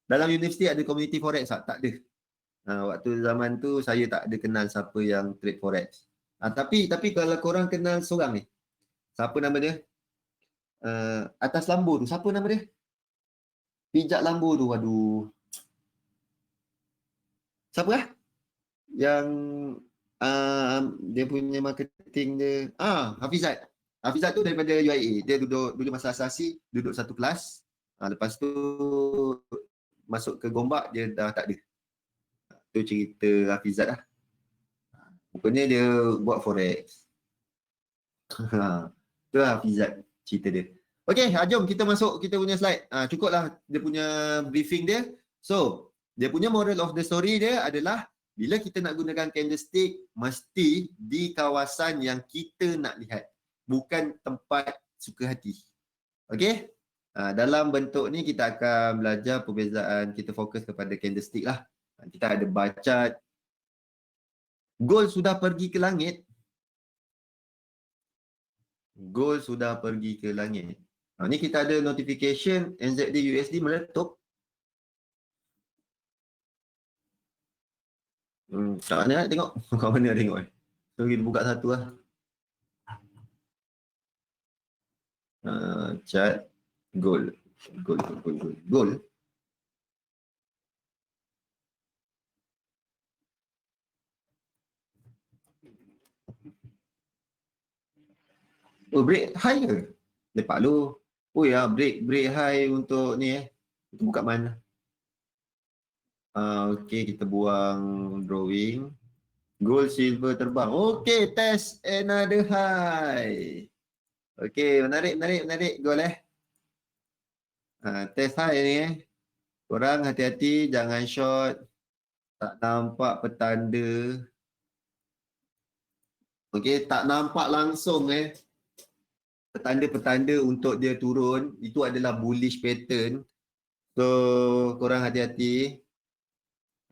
B: Dalam universiti ada community forex tak? Tak ada. Waktu zaman tu saya tak ada kenal siapa yang trade forex. Tapi kalau korang kenal seorang ni, siapa nama dia? Atas lambu tu, siapa nama dia? Pijak lambu tu, aduh. Siapa lah? Yang dia punya marketing dia. Hafizat. Hafizat tu daripada UIA. Dia duduk masa asasi, duduk satu kelas. Lepas tu masuk ke Gombak, dia dah tak ada. Tu cerita Hafizat lah. Rupanya dia buat forex. Tu lah Hafizat cerita dia. Okay, jom kita masuk kita punya slide. Cukuplah dia punya briefing dia. So, dia punya moral of the story dia adalah bila kita nak gunakan candlestick, mesti di kawasan yang kita nak lihat. Bukan tempat suka hati. Okay? Dalam bentuk ni kita akan belajar perbezaan, kita fokus kepada candlestick lah. Kita ada bar chart. Gold sudah pergi ke langit. Gold sudah pergi ke langit. Ni kita ada notification NZD USD meletup. Kat mana nak tengok? Kat mana nak tengok? So kita buka satu lah. Chart gold. Gold. Oh, break high ke? Lepak lu. Oh ya, break high untuk ni Kita buka mana? Okay, kita buang drawing. Gold, silver terbang. Okay, test another high. Okay, menarik gold test high ni Korang hati-hati, jangan short. Tak nampak petanda. Okay, tak nampak langsung petanda-petanda untuk dia turun. Itu adalah bullish pattern. So, korang hati-hati.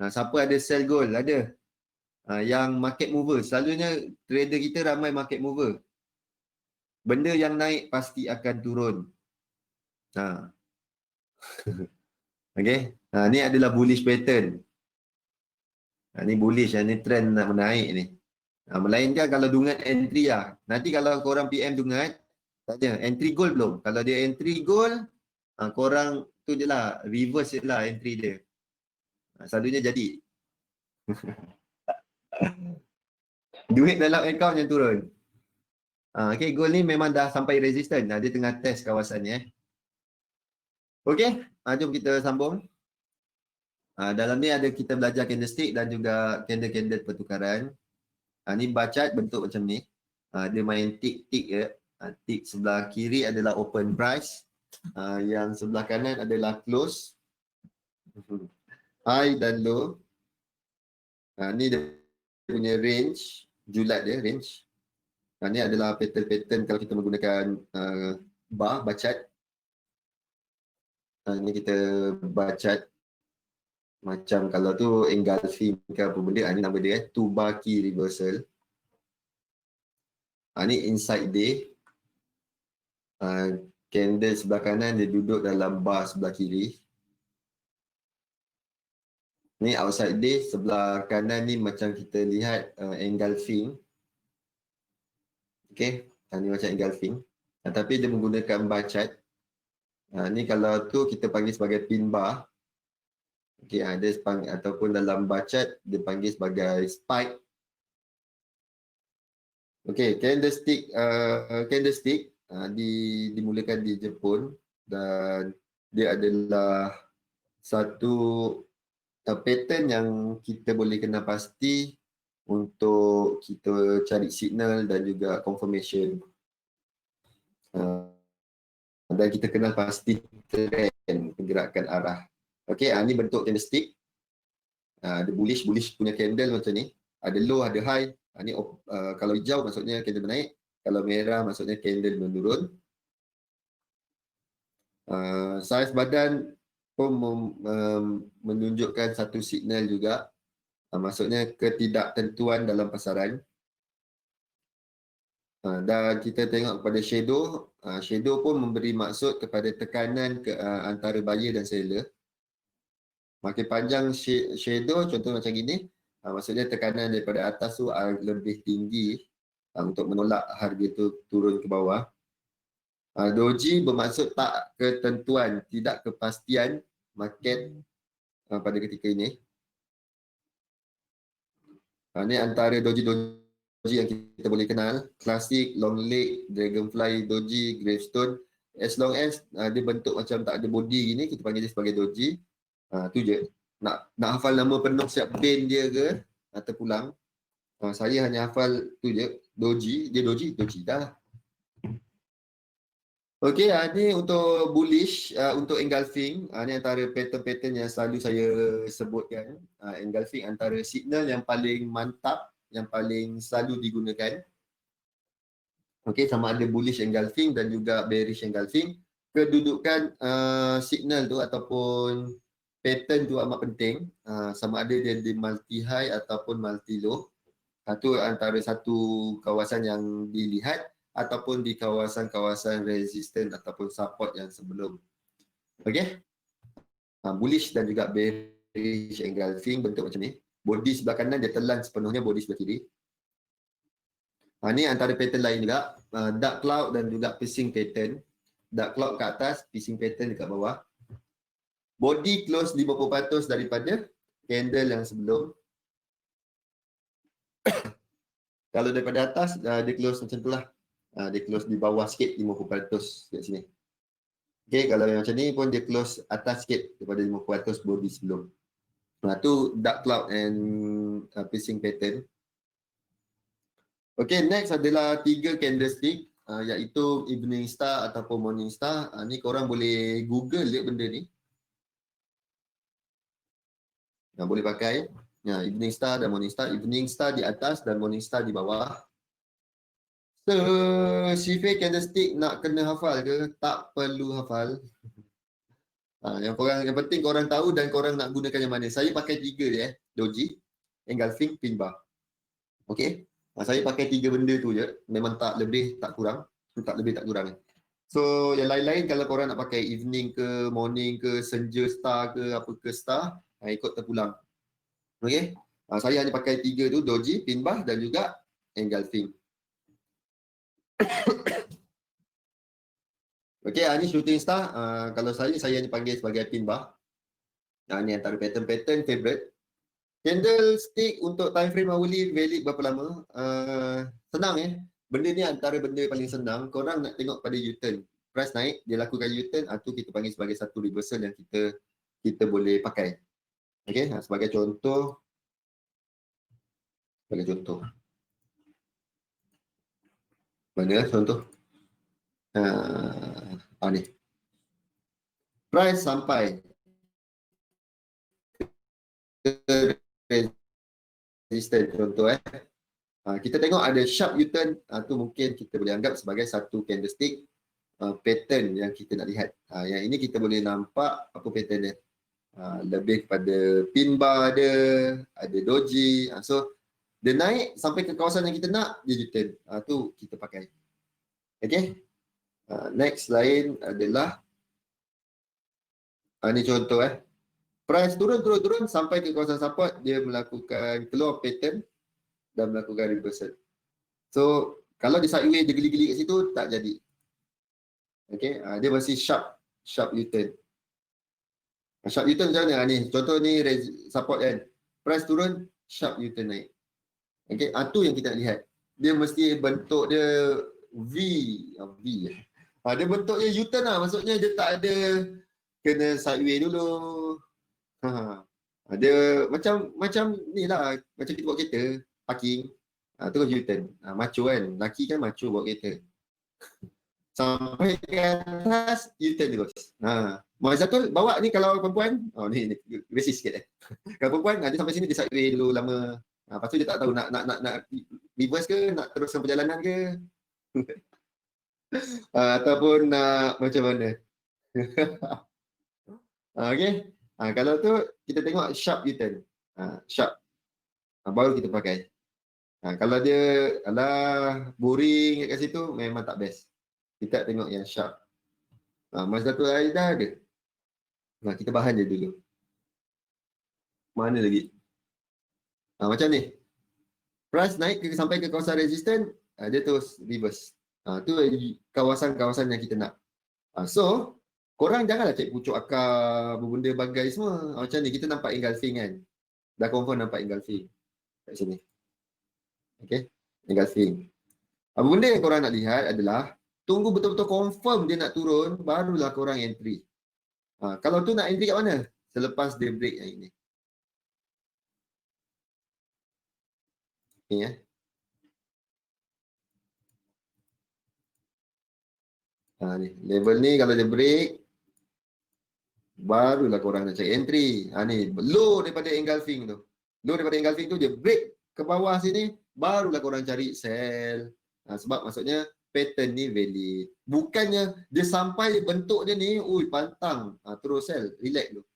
B: Siapa ada sell gold? Ada. Yang market mover. Selalunya trader kita ramai market mover. Benda yang naik pasti akan turun. Okay. Ni adalah bullish pattern. Ni bullish. Ni trend nak menaik ni. Melainkan kalau Dungat entry lah. Nanti kalau korang PM Dungat, tanya entry gold belum? Kalau dia entry gold, korang tu je lah. Reverse je lah entry dia. Selalunya jadi. Duit dalam account yang turun. Okay, gold ni memang dah sampai resistance. Dia tengah test kawasan ni. Okay, jom kita sambung. Dalam ni ada kita belajar candlestick dan juga candle-candle pertukaran. Ni bar chart bentuk macam ni. Dia main tick-tick je. Tick sebelah kiri adalah open price. Yang sebelah kanan adalah close. High dan low. Ni dia punya range. Julat dia, range. Ini adalah pattern-pattern kalau kita menggunakan bar chart. Ini kita bar chart. Macam kalau tu engulfing ke apa benda. Ini nama dia, two bar key reversal. Ini inside day. Candle sebelah kanan dia duduk dalam bar sebelah kiri. Ni outside day, sebelah kanan ni macam kita lihat engulfing. Okay, ni macam engulfing. Tapi dia menggunakan bar chart. Ni kalau tu kita panggil sebagai pin bar. Okay, dia ataupun dalam bar chart dia panggil sebagai spike. Okay, candlestick dimulakan di Jepun dan dia adalah satu pattern yang kita boleh kenal pasti untuk kita cari signal dan juga confirmation. Dan kita kenal pasti trend pergerakan arah. Okey, ini bentuk candlestick. Ada bullish punya candle macam ni. Ada low, ada high. Ni kalau hijau maksudnya candle menaik. Kalau merah maksudnya candle menurun. Saiz badan pun menunjukkan satu signal juga. Maksudnya ketidaktentuan dalam pasaran. Dan kita tengok kepada shadow. Shadow pun memberi maksud kepada tekanan antara buyer dan seller. Makin panjang shadow, contoh macam gini, maksudnya tekanan daripada atas tu lebih tinggi untuk menolak harga tu turun ke bawah. Doji bermaksud tak ketentuan, tidak kepastian market pada ketika ini. Ini antara doji yang kita boleh kenal. Klasik, long leg, dragonfly doji, gravestone. As long as dia bentuk macam tak ada body gini, kita panggil dia sebagai doji. Tu je. Nak hafal nama penuh siap band dia ke terpulang. Saya hanya hafal tu je. Doji, dia doji dah. Okey, ni untuk bullish, untuk engulfing. Ni antara pattern-pattern yang selalu saya sebutkan. Engulfing antara signal yang paling mantap, yang paling selalu digunakan. Okey, sama ada bullish engulfing dan juga bearish engulfing. Kedudukan signal tu ataupun pattern tu amat penting. Sama ada dia di multi high ataupun multi low. Itu antara satu kawasan yang dilihat ataupun di kawasan-kawasan resistance ataupun support yang sebelum. Okey. Bullish dan juga bearish engulfing bentuk macam ni. Body sebelah kanan dia telan sepenuhnya body sebelah kiri. Ni antara pattern lain juga. Dark cloud dan juga piercing pattern. Dark cloud kat atas, piercing pattern dekat bawah. Body close 50% daripada candle yang sebelum. Kalau daripada atas, dia close macam tu lah. Dia close di bawah sikit 50% kat sini. Okay, kalau yang macam ni pun dia close atas sikit daripada 50% body sebelum. Tu dark cloud and piercing pattern. Okay, next adalah 3 candlestick. Iaitu evening star ataupun morning star. Ni korang boleh google je benda ni. Boleh pakai. Evening star dan morning star. Evening star di atas dan morning star di bawah. Sifir candlestick nak kena hafal ke? Tak perlu hafal. Yang penting korang tahu dan korang nak gunakan yang mana. Saya pakai 3 je. Doji, engulfing, pin bar. Okay. Saya pakai 3 benda tu je. Memang tak lebih, tak kurang. Tak lebih, tak kurang. So, yang lain-lain kalau korang nak pakai evening ke, morning ke, senja star ke, apa ke star, ikut terpulang. Okay. Saya hanya pakai 3 tu, doji, pin bar dan juga engulfing. Okay, ni shooting star. Kalau saya hanya panggil sebagai pin bar. Ni antara pattern-pattern favorite. Candlestick untuk time frame hourly valid berapa lama? Senang Benda ni antara benda paling senang. Korang nak tengok pada U-turn. Price naik, dia lakukan U-turn, tu kita panggil sebagai satu reversal yang kita boleh pakai. Okay, sebagai contoh. Mana contoh? Ni. Price sampai resistance contoh kita tengok ada sharp U-turn, tu mungkin kita boleh anggap sebagai satu candlestick pattern yang kita nak lihat. Yang ini kita boleh nampak apa pattern dia. Lebih kepada pin bar ada doji. So dia naik sampai ke kawasan yang kita nak, dia U-turn. Tu kita pakai. Okay. Next lain adalah ni contoh price turun sampai ke kawasan support, dia melakukan keluar pattern dan melakukan reversal. So kalau dia sideways, dia geli-geli kat situ, tak jadi. Okay, dia masih sharp U-turn. Sharp U-turn macam mana? Ni contoh ni support kan, price turun, sharp U-turn naik. Okay, tu yang kita nak lihat. Dia mesti bentuk dia V. Dia bentuknya U-turn lah. Maksudnya dia tak ada kena sideways dulu. Dia macam ni lah. Macam kita bawa kereta, parking. Terus U-turn. Macho kan. Laki kan macho bawa kereta. Sampai ke atas, U-turn terus. Mazatul bawa ni kalau perempuan, ni racist sikit Kalau perempuan dia sampai sini dia sideway dulu lama. Lepas tu dia tak tahu nak reverse ke, nak teruskan perjalanan ke. Ataupun nak macam mana. Okey. Kalau tu kita tengok sharp U-turn. Sharp. Baru kita pakai. Kalau dia boring kat situ memang tak best. Kita tengok yang sharp. Mazdatul Aida ada. Kita bahan je dulu. Mana lagi? Macam ni. Price naik sampai ke kawasan resistant, dia terus reverse. Tu kawasan-kawasan yang kita nak. So, korang janganlah cek pucuk akar, berbenda bagai semua. Macam ni, kita nampak engulfing kan. Dah confirm nampak engulfing. Kat sini. Okay, engulfing. Apa benda yang korang nak lihat adalah tunggu betul-betul confirm dia nak turun, barulah korang entry. Kalau tu nak entry kat mana? Selepas dia break yang ini. Ni ni. Level ni kalau dia break, barulah korang nak cari entry. Ni low daripada engulfing tu. Low daripada engulfing tu dia break ke bawah sini, barulah korang cari sell. Sebab maksudnya pattern ni valid. Bukannya dia sampai bentuk dia ni, pantang, terus sell, relax dulu.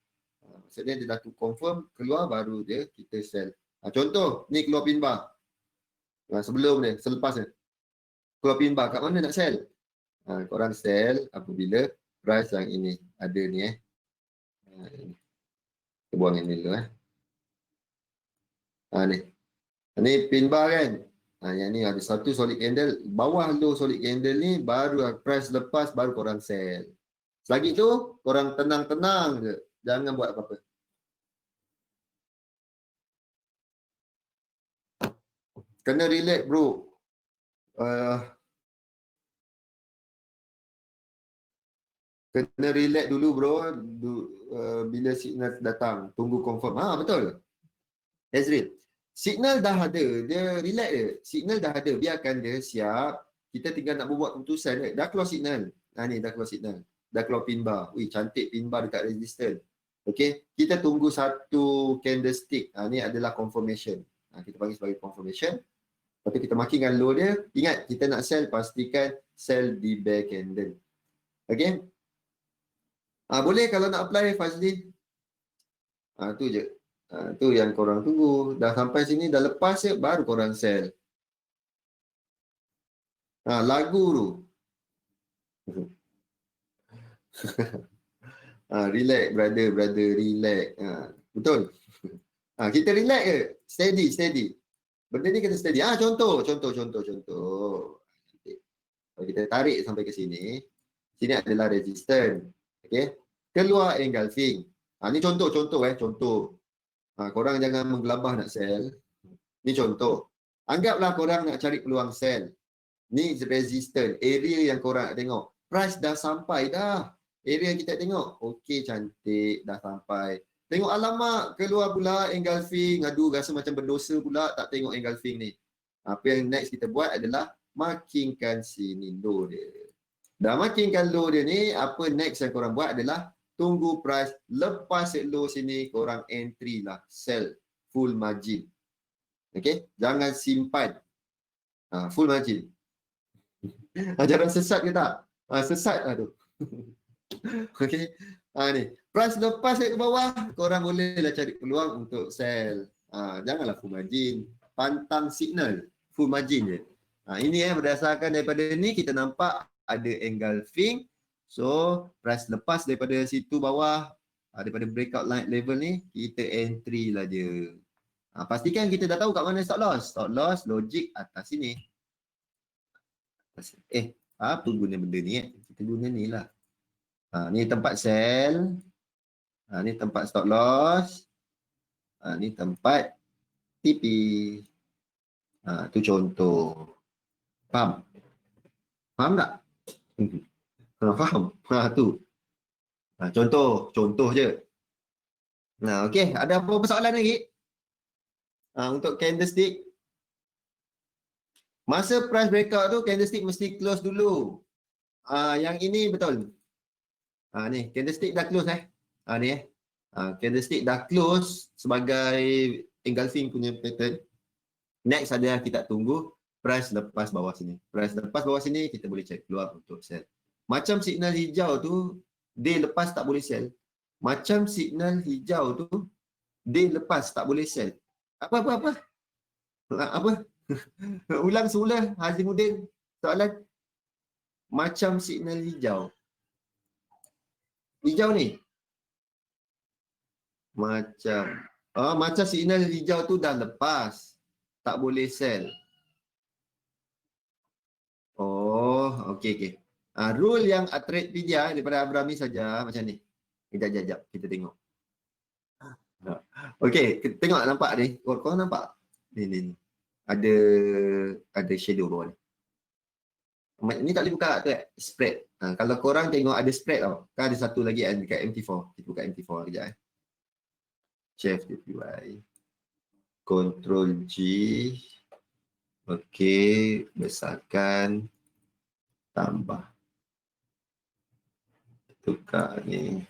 B: Maksudnya dia dah tu confirm, keluar baru dia kita sell. Contoh, ni keluar pin bar. Sebelum dia, selepas dia. Keluar pin bar, kat mana nak sell? Korang sell apabila price yang ini ada ni kita buang ini dulu ni pin bar kan. Yang ni ada satu solid candle, bawah low solid candle ni baru price lepas baru korang sell. Selagi tu korang tenang-tenang je, jangan buat apa-apa. Kena relax bro. Kena relax dulu bro. Bila signal datang, tunggu confirm. Betul. Ezreal. Signal dah ada, dia relax je. Signal dah ada, biarkan dia siap. Kita tinggal nak buat keputusan. Dah keluar signal. Ni dah keluar signal. Dah keluar pin bar. Cantik pin bar dekat resistance. Okey, kita tunggu satu candlestick. Ni adalah confirmation. Kita panggil sebagai confirmation. Lepas tu kita marking low dia. Ingat, kita nak sell, pastikan sell di bear candle. Okey. Boleh kalau nak apply Fazli. Tu je. Tu yang korang tunggu. Dah sampai sini, dah lepas je, baru korang sell. Lagu tu. Relax, brother, relax. Betul. Kita relax je. Steady. Benda ni kena steady. Contoh. Kalau kita tarik sampai ke sini, sini adalah resistance. Okay. Keluar engulfing. Ni contoh. Korang jangan menggelabah nak sell. Ni contoh. Anggaplah korang nak cari peluang sell. Ni resistance. Area yang korang nak tengok. Price dah sampai dah. Area yang kita tengok. Okey, cantik. Dah sampai. Tengok alamak. Keluar pula engulfing. Aduh, rasa macam berdosa pula tak tengok engulfing ni. Apa yang next kita buat adalah markingkan sini low dia. Dah markingkan low dia ni. Apa next yang korang buat adalah tunggu price lepas low sini, korang entry lah, sell full margin. Okay, jangan simpan. Full margin. Ajaran sesat ke tak? Sesat lah tu. Okay, ni price lepas ke bawah, korang bolehlah cari peluang untuk sell. Janganlah full margin, pantang signal, full margin je. Ini berdasarkan daripada ni kita nampak ada engulfing. So, price lepas daripada situ bawah, daripada breakout line level ni, kita entry lah je. Pastikan kita dah tahu kat mana stop loss. Stop loss, logik atas sini. Apa guna benda ni? Kita guna ni lah. Ni tempat sell. Ni tempat stop loss. Ni tempat TP. Tu contoh. Faham? Faham tak? Faham? Tu. Contoh je. Okey, ada apa persoalan lagi? Untuk candlestick. Masa price breakout tu, candlestick mesti close dulu. Yang ini betul. Ni candlestick dah close ni candlestick dah close sebagai engulfing punya pattern. Next ada kita tunggu price lepas bawah sini. Price lepas bawah sini kita boleh check keluar untuk sell. Macam signal hijau tu day lepas tak boleh sell. Macam signal hijau tu day lepas tak boleh sell. Apa? Ulang semula Hazimuddin soalan. Macam signal hijau. Hijau ni. Macam signal hijau tu dah lepas. Tak boleh sell. Oh, okey. Rule yang Tradepedia daripada Abrami saja macam ni. Sekejap, kita tengok. Okey, kita tengok nampak ni. Kau nampak? Ni. Ada shadow bawah ni. Ni tak boleh buka tu spread. Kalau korang tengok ada spread tau. Kan ada satu lagi dekat MT4. Kita buka MT4 kejap Chef DPY. Ctrl G. Okey, besarkan. Tambah. Tukar ni.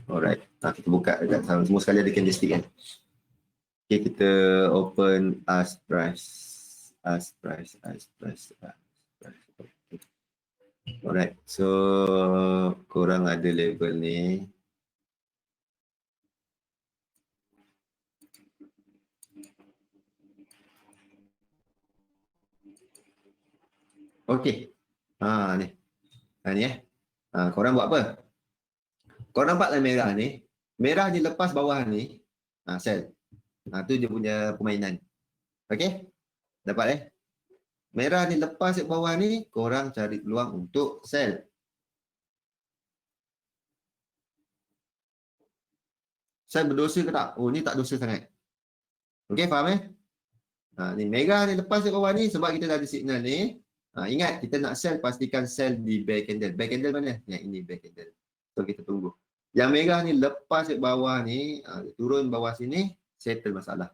B: Alright. Kita buka dekat sama. Semua sekali ada candlestick kan. Okay, kita open ask price. Alright. So, korang ada level ni. Okey. Ni. Ni korang buat apa? Korang nampaklah merah ni. Merah ni lepas bawah ni. Sell. Tu dia punya permainan. Okey? Dapat Merah ni lepas kat bawah ni, korang cari peluang untuk sell. Sell berdosa ke tak? Oh, ni tak dosa sangat. Okey, faham ni merah ni lepas kat bawah ni sebab kita dah ada signal ni. Ingat, kita nak sell, pastikan sell di bear candle. Bear candle mana? Yang ini bear candle. So, kita tunggu. Yang merah ni lepas kat bawah ni, turun bawah sini, settle masalah.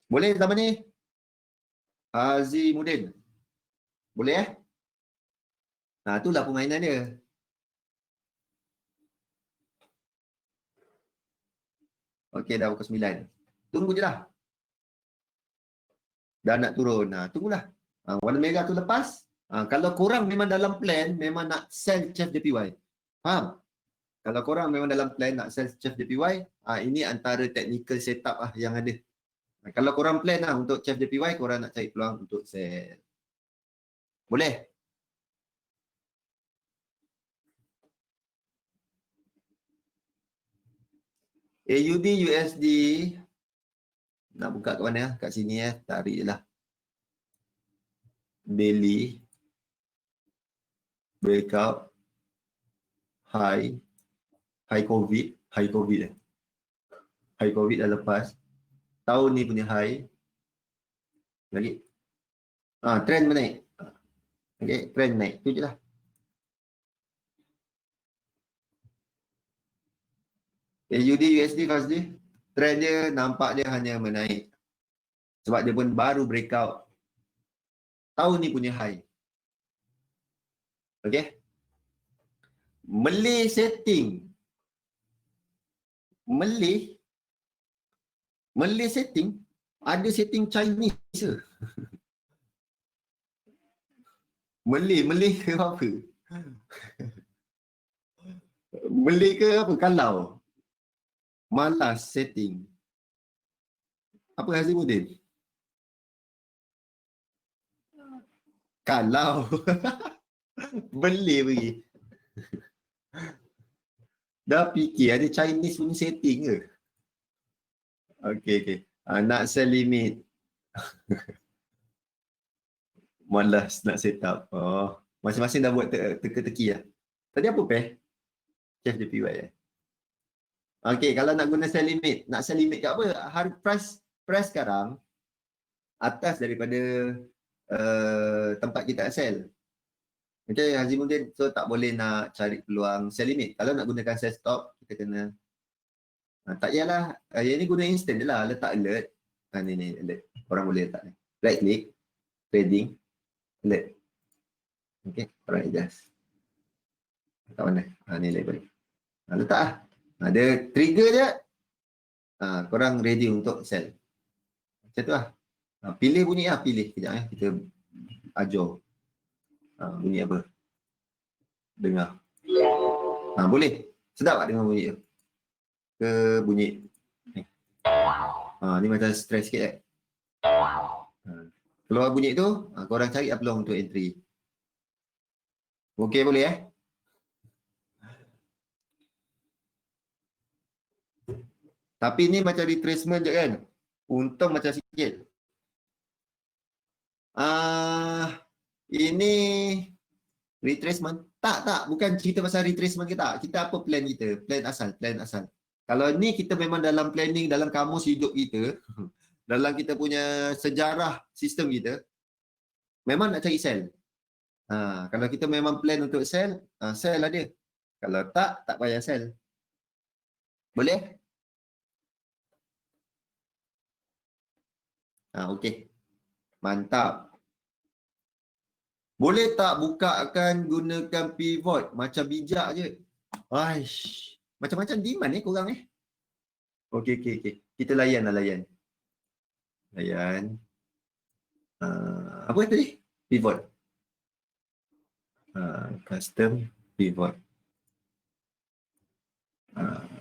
B: Boleh zaman ni? Hazimuddin. Boleh itulah permainan dia. Okey, dah pukul 9. Tunggu je lah. Dah nak turun. Tunggulah. Warna merah tu lepas. Kalau korang memang dalam plan, memang nak sell Chef JPY. Faham? Kalau korang memang dalam plan nak sell Chef JPY, ini antara technical setup yang ada. Kalau korang plan untuk Chef JPY, korang nak cari peluang untuk sell. Boleh? AUD USD nak buka kat mana? Kat sini tarik je lah. Daily breakout high COVID dah lepas. Tahun ni punya high lagi. Trend menaik. Okey, trend naik. Tu je lah. AUD USD Fazli, trend dia nampak dia hanya menaik. Sebab dia pun baru breakout tahun ni punya high. Okey. Malay setting. Malay setting ada setting Chinese ke? Malay ke apa? Malay ke apa? Kalau malas setting. Apa Hazimuddin? Kalau Malay pergi. Dah fikir ada Chinese punya setting ke? Okey. Nak sell limit. Malas nak set up. Masing-masing dah buat teka-teki lah. Tadi apa Chef JPY Okey, kalau nak guna sell limit, nak sell limit kat apa? Harga price sekarang atas daripada tempat kita sell. Okey, Hazimuddin, so tak boleh nak cari peluang sell limit. Kalau nak gunakan sell stop, kita kena tak payahlah. Yang ni guna instant je lah. Letak alert. Ni alert. Orang boleh letak ni. Right click. Trading. Alert. Okey, korang adjust. Kat mana? Ni label. Letak lah. Ada trigger je. Korang ready untuk sell. Macam tu lah. Pilih bunyi lah, pilih. Kejap kita ajar. Bunyi apa? Dengar. Boleh. Sedap tak dengar bunyi tu? Ke bunyi ni? Ni macam stress sikit keluar bunyi tu, korang cari peluang untuk entry. Okey, boleh Tapi ni macam retracement je kan? Untung macam sikit. Ini retracement? Tak. Bukan cerita pasal retracement kita. Kita apa plan kita? Plan asal. Kalau ni kita memang dalam planning, dalam kamus hidup kita, dalam kita punya sejarah sistem kita, memang nak cari sell. Kalau kita memang plan untuk sell, sell lah dia. Kalau tak payah sell. Boleh? Okey. Mantap. Boleh tak bukakan gunakan pivot macam bijak je? Aish. Macam-macam demand korang Okey. Kita layan. Layan. Apa tadi? Pivot. Custom pivot.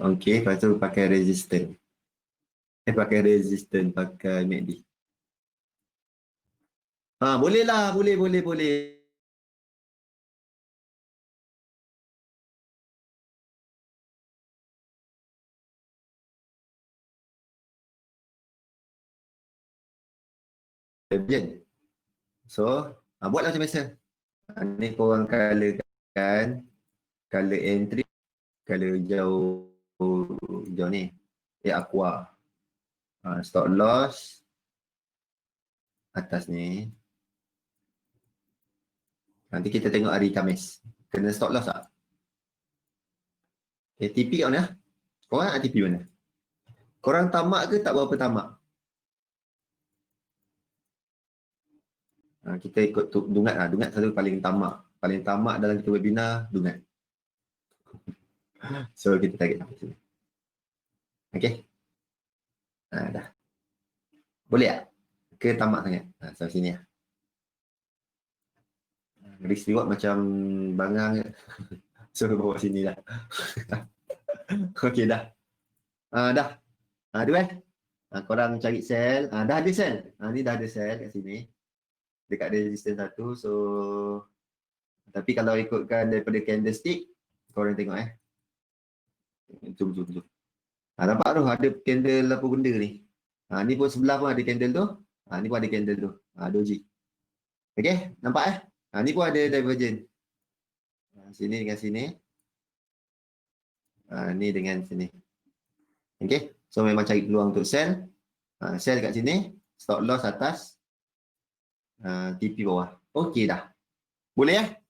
B: Okey, lepas tu pakai resistant. Pakai MACD. Boleh lah, boleh. So, buatlah macam biasa. Ni korang colorkan. Color entry. Color hijau ni. Aqua. Stop loss. Atas ni. Nanti kita tengok hari Khamis. Kena stop loss tak? TP kat mana? Korang nak TP mana? Korang tamak ke tak berapa tamak? Kita ikut Dungat lah. Dungat selalu paling tamak. Paling tamak dalam kita webinar, Dungat. So, kita tarik sampai sini. Okey? Dah. Boleh tak? Ke tamak sangat? Sampai sini lah. Risk reward macam bangang je. So, bawa sini lah. Okey, dah. Dah. Tu korang cari sell. Dah ada sell. Ni dah ada sell kat sini. Dekat resistance 1. So, tapi kalau ikutkan daripada candlestick, korang tengok Jom. Nampak tu ada candle apa benda ni. Ni pun sebelah pun ada candle tu. Ni pun ada candle tu. Doji. Okey, nampak ni pun ada divergent. Sini dengan sini. Ni dengan sini. Okey, so memang cari peluang untuk sell. Sell kat sini, stop loss atas. TP bawah. Okey dah. Boleh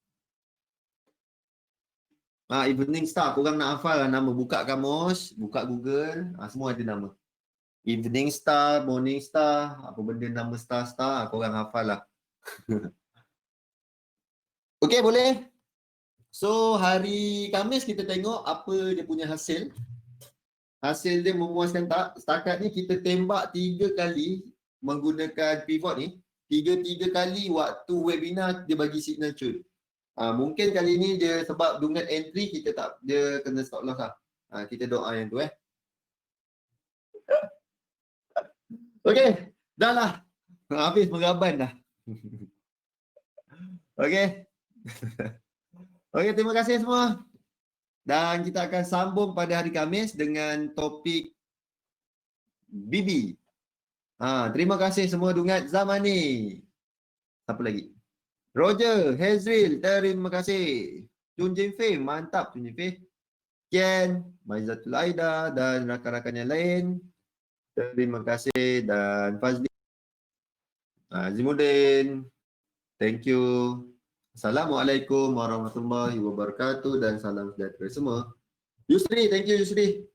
B: Evening Star, korang nak hafal nama. Buka kamus, buka Google, semua ada nama. Evening Star, Morning Star, apa benda nama star, korang hafal lah. Okey, boleh? So, hari Khamis kita tengok apa dia punya hasil. Hasil dia memuaskan tak? Setakat ni kita tembak 3 kali menggunakan pivot ni. 3 kali waktu webinar dia bagi signal cun. Mungkin kali ni dia sebab Dungat entry dia kena stop loss lah. Kita doa yang tu Okey, dah lah. Habis meraban dah. Okey. Okey, terima kasih semua. Dan kita akan sambung pada hari Khamis dengan topik BB. Terima kasih semua Dungat zaman ni. Siapa lagi? Roger, Hazril, terima kasih. Chun Jin Fei, mantap Chun Jin Fei. Kian, Maizatul Aida dan rakan-rakan yang lain. Terima kasih dan Fazli. Azimuddin. Thank you. Assalamualaikum warahmatullahi wabarakatuh dan salam sejahtera semua. Yusri, thank you Yusri.